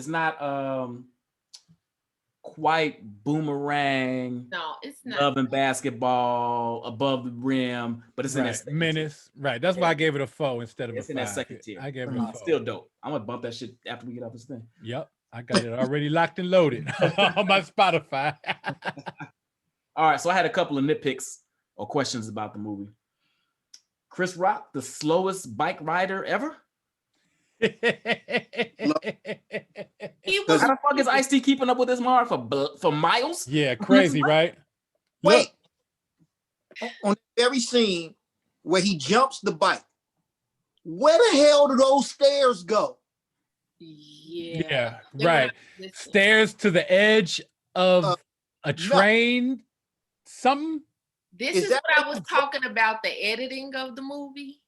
quite Boomerang, No, it's not. Love and Basketball, Above the Rim, but it's in that Right. second Menace. Right. That's why I gave it a 4 instead of It's a in 5. that second tier. I gave it a 4. Still dope. I'm gonna bump that shit after we get off this thing. Yep. I got it already locked and loaded on my Spotify. All right, so I had a couple of nitpicks or questions about the movie. Chris Rock, the slowest bike rider ever? He was How the fuck is Ice-T keeping up with this Mar for miles? Yeah, crazy, right? Wait. On the very scene where he jumps the bike, where the hell do those stairs go? Yeah, They right. went this- Stairs to the edge of a train, something. This Is is that what I what was talking about, the editing of the movie.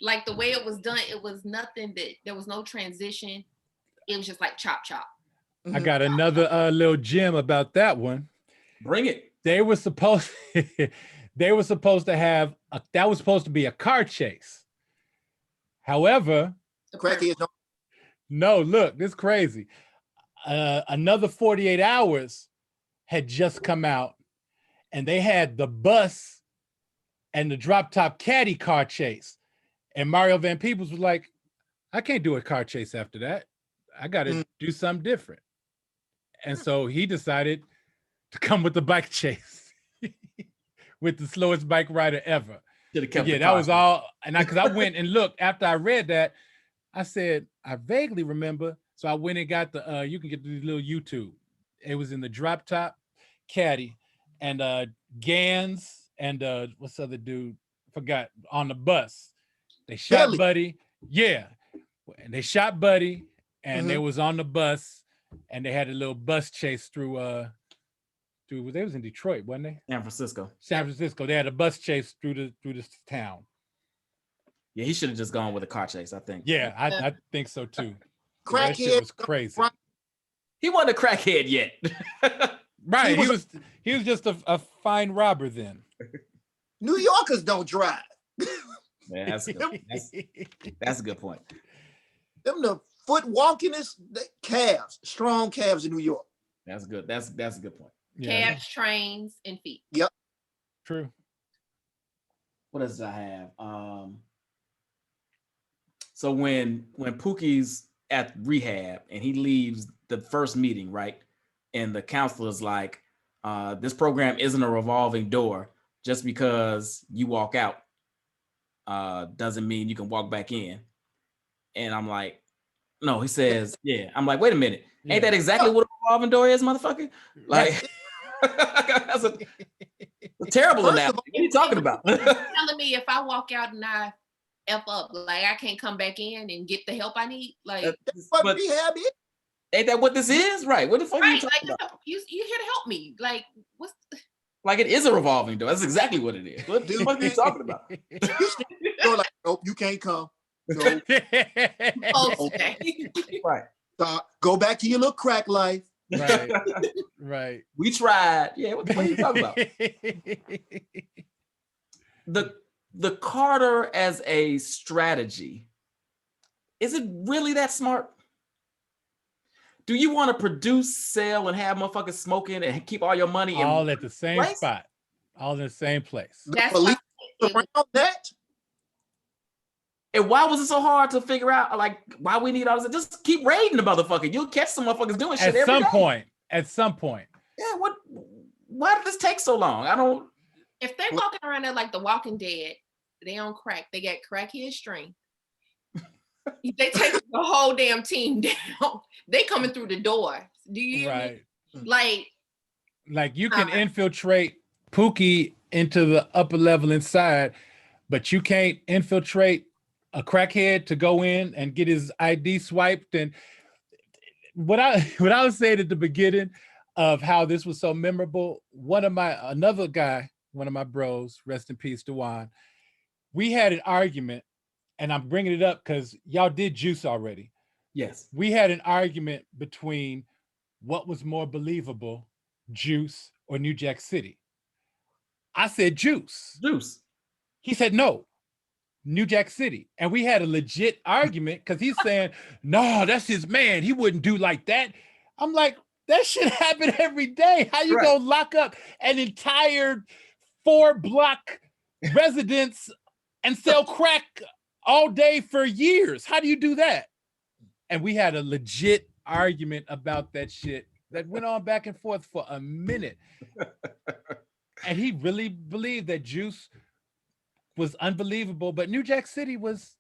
Like the way it was done, it was nothing that there was no transition. It was just like chop chop. I got another little gem about that one. Bring it. They were supposed to have that was supposed to be a car chase. However, The Crackheads don't. no, look, this is crazy. Another 48 Hours had just come out, and they had the bus and the drop top caddy car chase. And Mario Van Peebles was like, I can't do a car chase after that. I got to do something different. And so he decided to come with the bike chase with the slowest bike rider ever. Yeah, that was all. And because I went and looked after I read that, I said, I vaguely remember. So I went and got the, you can get the little YouTube. It was in the drop top caddy and Gans and what's the other dude? Forgot, on the bus. They shot Billy. Buddy. Yeah. And they shot Buddy and they was on the bus and they had a little bus chase through they was in Detroit, wasn't they? San Francisco. San Francisco. They had a bus chase through the town. Yeah, he should have just gone with a car chase, I think. Yeah, I think so too. That shit was Crackheads. crazy. He wasn't a crackhead yet. Right. He He was just a fine robber then. New Yorkers don't drive. Man, that's a good point. Them the foot walkingest calves, strong calves in New York. That's good. That's a good point. Yeah, cabs, trains, and feet. true. What else did I have? So when Pookie's at rehab and he leaves the first meeting, right? And the counselor's like, this program isn't a revolving door. Just because you walk out doesn't mean you can walk back in. And I'm like, no, he says, yeah. I'm like, wait a minute. Ain't that exactly what a revolving door is, motherfucker? Like, that's a terrible First of analogy. all- What are you talking about? You're telling me if I walk out and I F up, like I can't come back in and get the help I need? Like, That's what But rehab is. ain't that what this is? Right. What the fuck are you right, talking like about? you here to help me. Like, what's Like it is a revolving door. That's exactly what it is. What the fuck are you talking about? You're like, nope, you can't come. No. Okay. Right. Go back to your little crack life. Right. Right. We tried. Yeah, what the fuck are you talking about? The Carter as a strategy, is it really that smart? Do you want to produce, sell, and have motherfuckers smoking and keep all your money all at the same place? spot, all in the same place? The That's police why around that. And why was it so hard to figure out, like, why we need all this? Just keep raiding the motherfucker. You'll catch some motherfuckers doing shit At some day. point. At some point. Yeah, why did this take so long? I don't. if they walking around there like the Walking Dead, they on crack. They got crackhead string. They take the whole damn team down. They coming through the door. Do you hear Right. me? Like you can infiltrate Pookie into the upper level inside, but you can't infiltrate a crackhead to go in and get his ID swiped. And what I was saying at the beginning of how this was so memorable, another guy, one of my bros, rest in peace, Dewan, we had an argument, and I'm bringing it up because y'all did Juice already. Yes. We had an argument between what was more believable, Juice or New Jack City. I said Juice. Juice. He said no, New Jack City. And we had a legit argument because he's saying, no, that's his man. He wouldn't do like that. I'm like, that shit happen every day. How you gonna lock up an entire 4-block residence and sell crack all day for years? How do you do that? And we had a legit argument about that shit that went on back and forth for a minute. And he really believed that Juice was unbelievable, but New Jack City was,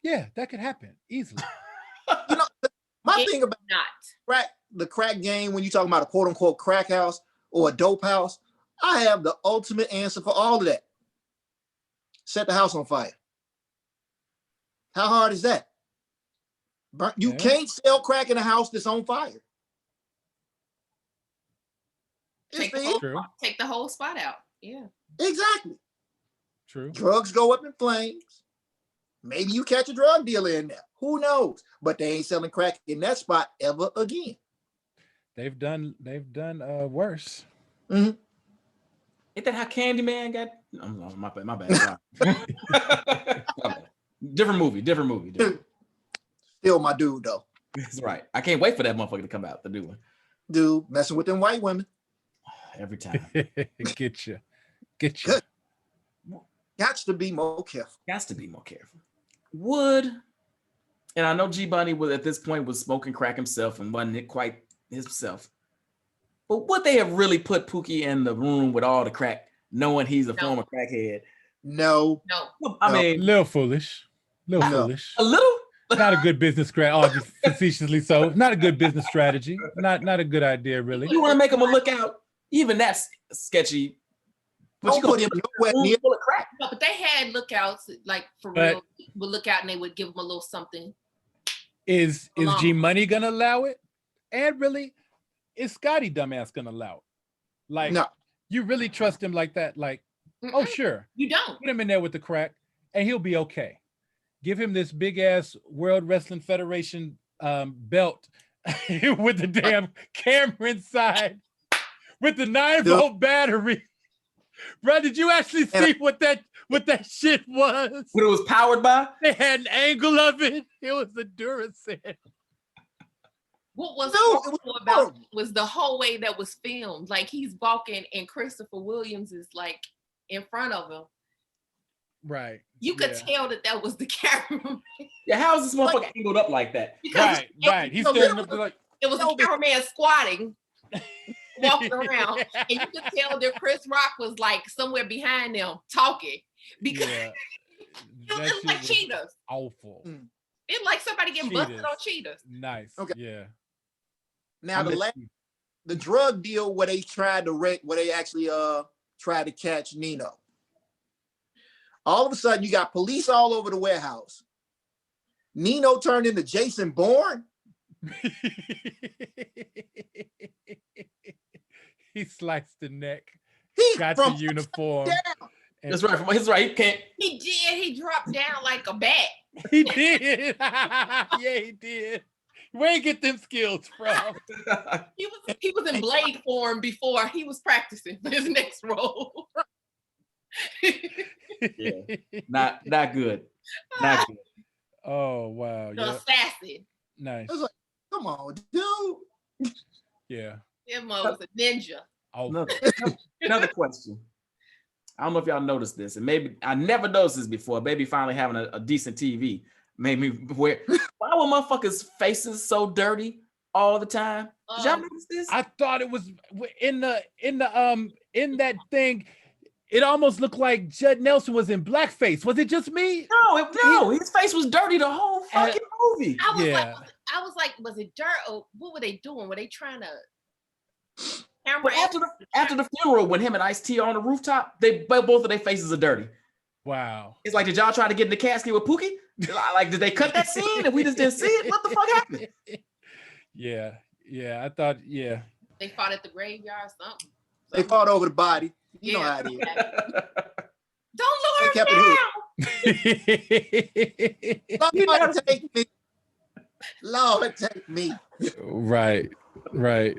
yeah, that could happen easily. You know, my It's thing about not. the crack game, when you're talking about a quote unquote crack house or a dope house, I have the ultimate answer for all of that. Set the house on fire. How hard is that? You can't sell crack in a house that's on fire. Take the whole spot out. Yeah. Exactly. True. Drugs go up in flames. Maybe you catch a drug dealer in there. Who knows? But they ain't selling crack in that spot ever again. They've done worse. Mm-hmm. Ain't that how Candyman got? Oh, my bad. Sorry. My bad. Different movie. Still my dude though. That's right. I can't wait for that motherfucker to come out, the new one. Dude, messing with them white women. Every time. Get you. Got to be more careful. And I know G Bunny was at this point was smoking crack himself and wasn't quite himself. But would they have really put Pookie in the room with all the crack, knowing he's a former crackhead? No. I mean, a little foolish. A little? Not a good business strategy. Facetiously so. Not a good business strategy. Not a good idea, really. You want to make him a lookout? Even that's sketchy. But Don't put him nowhere near full of crack. No, but they had lookouts, like for real. Would look out and they would give them a little something. Is G Money gonna allow it? And really, is Scotty dumbass gonna allow it? Like, no. You really trust him like that? Like, oh sure, you don't. Put him in there with the crack, and he'll be okay. Give him this big ass World Wrestling Federation belt with the damn camera inside, with the 9-volt battery. Bro, did you actually see what that shit was? What it was powered by? They had an angle of it. It was the Duracell. What was horrible about was the whole way that was filmed. Like he's walking and Christopher Williams is like in front of him. Right. You could tell that was the cameraman. Yeah, how is this motherfucker angled up like that? Because right. He's standing up like it was the cameraman squatting, walking around, and you could tell that Chris Rock was like somewhere behind them talking because it was like cheetahs. Awful. It's like somebody getting busted on cheetahs. Nice. Okay. Yeah. Now the drug deal where they tried to where they actually tried to catch Nino. All of a sudden, you got police all over the warehouse. Nino turned into Jason Bourne. He sliced the neck. He got from the uniform. down. That's right. He's right. He can't. He did. He dropped down like a bat. He did. Yeah, he did. Where you get them skills from? He was in blade form before he was practicing for his next role. Yeah. Not good. Not good. Oh wow. The Yeah. assassin. Nice. I was like, come on, dude. Yeah. Him was a ninja. Oh, Another question. I don't know if y'all noticed this, and maybe I never noticed this before. Maybe finally having a decent TV made me where. Why were motherfuckers' faces so dirty all the time? Did y'all notice this? I thought it was in that thing. It almost looked like Judd Nelson was in blackface. Was it just me? No, his face was dirty the whole fucking movie. I was like, was it dirt or what were they doing? Were they trying to But after the funeral, when him and Ice-T are on the rooftop, both of their faces are dirty. Wow. It's like, did y'all try to get in the casket with Pookie? Like, did they cut that scene and we just didn't see it? What the fuck happened? Yeah. I thought, yeah. They fought at the graveyard or something. They fought over the body. You know how it is. Don't They lower kept him it down. Lord, take me. Lord, take me. Right. Like,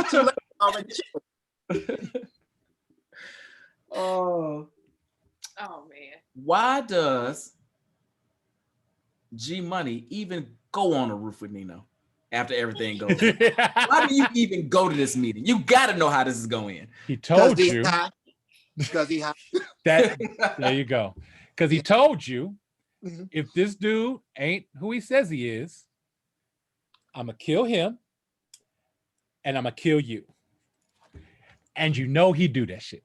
too late, already. Oh Man. why does G Money even go on the roof with Nino after everything goes? Why do you even go to this meeting? You got to know how this is going. He told you Because he high. that. There you go. Because he told you, Mhm. if this dude ain't who he says he is, I'm gonna kill him, and I'm gonna kill you. And you know he do that shit.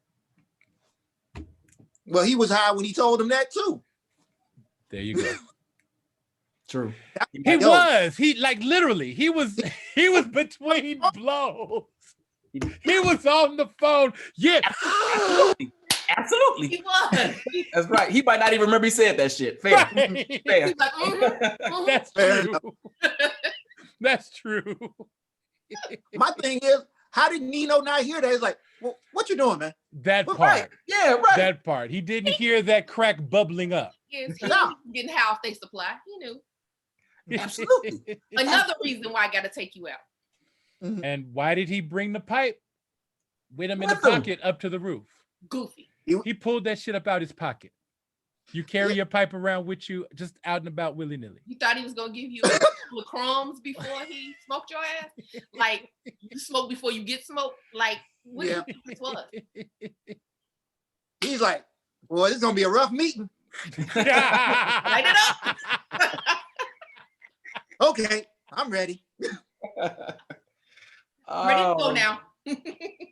Well, he was high when he told him that too. There you go. True. He was. He like literally. He was between blows. He was on the phone. Yeah. Absolutely. He was. That's right. He might not even remember he said that shit. Fair. Right. Fair. He's like, That's Fair true. That's true. My thing is, how did Nino not hear that? He's like, well, what you doing, man? That Well, part. right. Yeah, right. That part. He didn't hear that crack bubbling up. Yes, he Yeah. was getting house they supply. He knew. Absolutely. Another reason why I got to take you out. And why did he bring the pipe with him in the With him. pocket up to the roof? Goofy. He pulled that shit up out his pocket. You carry your pipe around with you just out and about willy-nilly. You thought he was gonna give you a couple of crumbs before he smoked your ass? Like you smoke before you get smoked? Like what do you think this was? He's like, well, this is gonna be a rough meeting. Light it up. Okay, I'm ready. Ready to go now.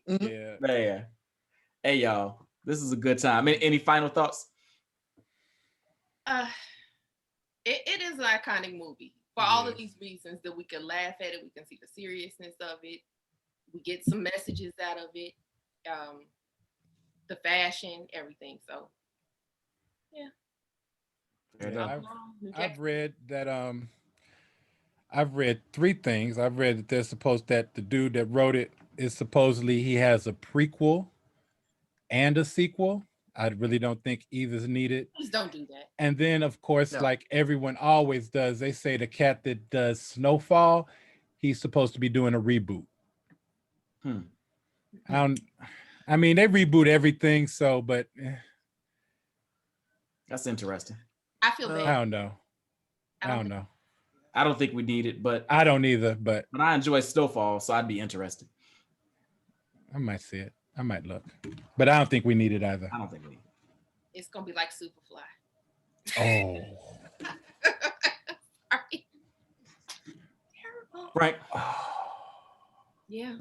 Yeah. Man. Hey, y'all. This is a good time. Any final thoughts? It is an iconic movie for all of these reasons that we can laugh at it, we can see the seriousness of it, we get some messages out of it, the fashion, everything. So, yeah. I've read that. I've read three things. I've read that that the dude that wrote it is supposedly he has a prequel and a sequel. I really don't think either's needed. Please don't do that. And then, of course, No. like everyone always does, they say the cat that does Snowfall, he's supposed to be doing a reboot. I mean, they reboot everything, so, but That's interesting. I feel bad. I don't know. I don't know. I don't think we need it, but I don't either, but I enjoy Snowfall, so I'd be interested. I might see it. I might look. But I don't think we need it either. I don't think we need it. It's gonna be like Superfly. Oh. Sorry. Terrible. Frank. Yeah.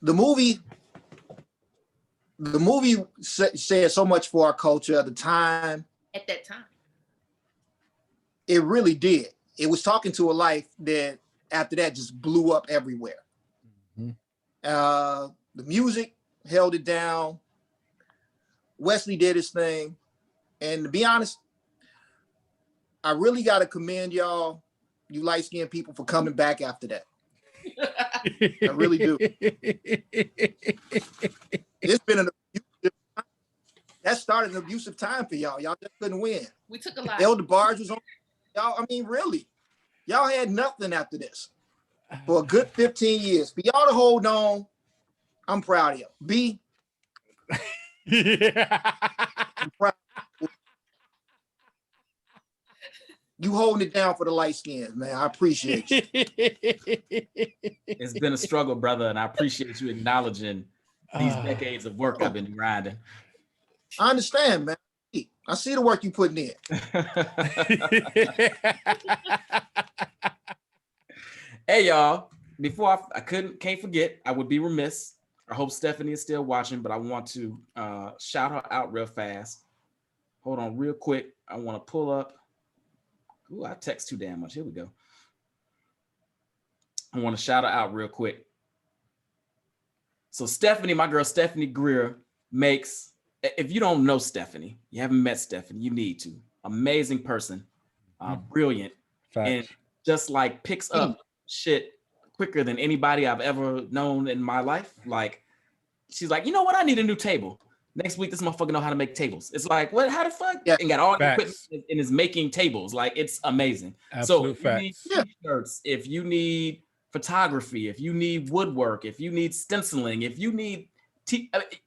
The movie said so much for our culture at the time. At that time. It really did. It was talking to a life that after that just blew up everywhere. Mhm. The music held it down. Wesley did his thing. And to be honest, I really got to commend y'all, you light-skinned people, for coming back after that. I really do. It's been an abusive time. That started an abusive time for y'all. Y'all just couldn't win. We took a lot. Elder Barge was on y'all. I mean, really, y'all had nothing after this for a good 15 years. For y'all to hold on, I'm proud of you. B, I'm proud. You holding it down for the light skins, man. I appreciate you. It's been a struggle, brother, and I appreciate you acknowledging these decades of work I've been grinding. I understand, man. I see the work you putting in. Hey, y'all. Before I can't forget, I would be remiss. I hope Stephanie is still watching, but I want to shout her out real fast. Hold on real quick. I want to pull up. Ooh, I text too damn much. Here we go. I want to shout her out real quick. So Stephanie, my girl Stephanie Greer, makes, if you don't know Stephanie, you haven't met Stephanie, you need to. Amazing person, brilliant, Facts. and just like picks up shit quicker than anybody I've ever known in my life. Like, she's like, you know what? I need a new table. Next week, this motherfucker know how to make tables. It's like, what? How the fuck? Yeah. And got all the Facts. equipment and is making tables. Like, it's amazing. Absolute So if you need facts. t-shirts, if you need photography, if you need woodwork, if you need stenciling, if you need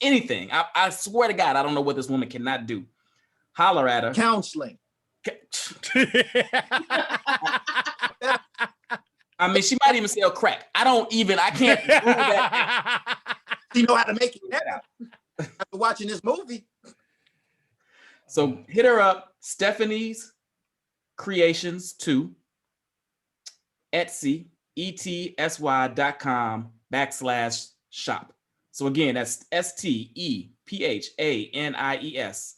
anything, I swear to God, I don't know what this woman cannot do. Holler at her. Counseling. I mean, she might even sell crack. I can't rule that out. She know how to make it now. After watching this movie. So hit her up, Stephanie's Creations 2, Etsy, etsy.com/shop. So again, that's STEPHANIES CREATIONS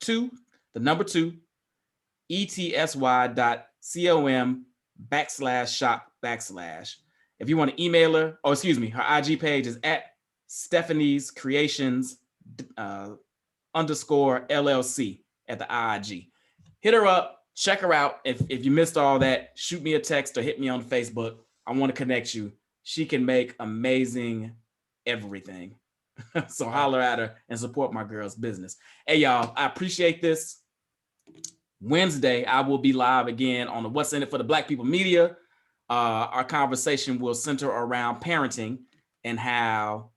2, the number 2, etsy.com/shop/. If you want to email her, her IG page is at Stephanie's Creations _LLC at the IG. Hit her up, check her out. If you missed all that, shoot me a text or hit me on Facebook. I want to connect you. She can make amazing everything. So holler at her and support my girl's business. Hey, y'all, I appreciate this. Wednesday, I will be live again on the What's in It for the Black People Media. Our conversation will center around parenting and how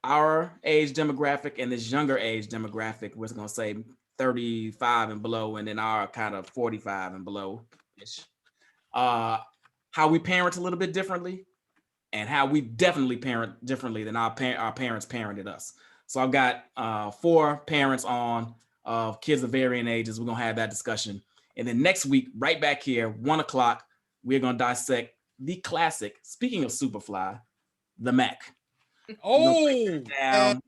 our age demographic and this younger age demographic, we're going to say 35 and below, and then our kind of 45 and below-ish, how we parent a little bit differently and how we definitely parent differently than our parents parented us. So I've got 4 parents on of kids of varying ages. We're going to have that discussion. And then next week, right back here, 1 o'clock, we're going to dissect the classic, speaking of Superfly, the Mac. Oh, Down.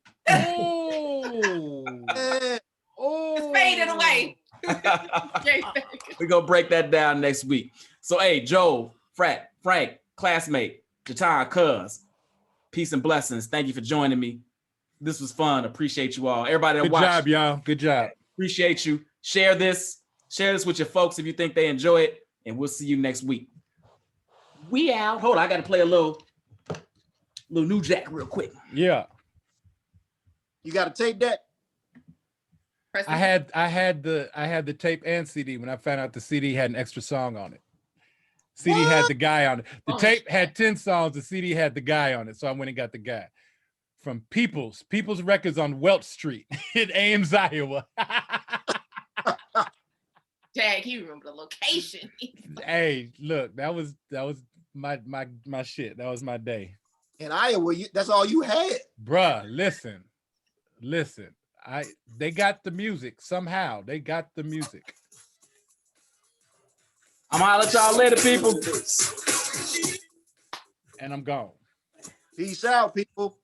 Just fade it away. We're going to break that down next week. So, hey, Joe, Frank, classmate, Jatan, cuz, peace and blessings. Thank you for joining me. This was fun. Appreciate you all. Everybody that good watched. job, y'all. Good job. Appreciate you. Share this with your folks if you think they enjoy it, and we'll see you next week. We out. Hold on, I got to play a little New Jack real quick. Yeah. You got to tape that. I had the tape and CD when I found out the CD had an extra song on it. CD had the guy on it. The tape had 10 songs. The CD had the guy on it. So I went and got the guy from People's Records on Welch Street in Ames, Iowa. Dag, he remember the location. Hey, look, that was my shit. That was my day. In Iowa, that's all you had. Bruh, listen. They got the music somehow. They got the music. I'm gonna holler at y'all later, people. And I'm gone. Peace out, people.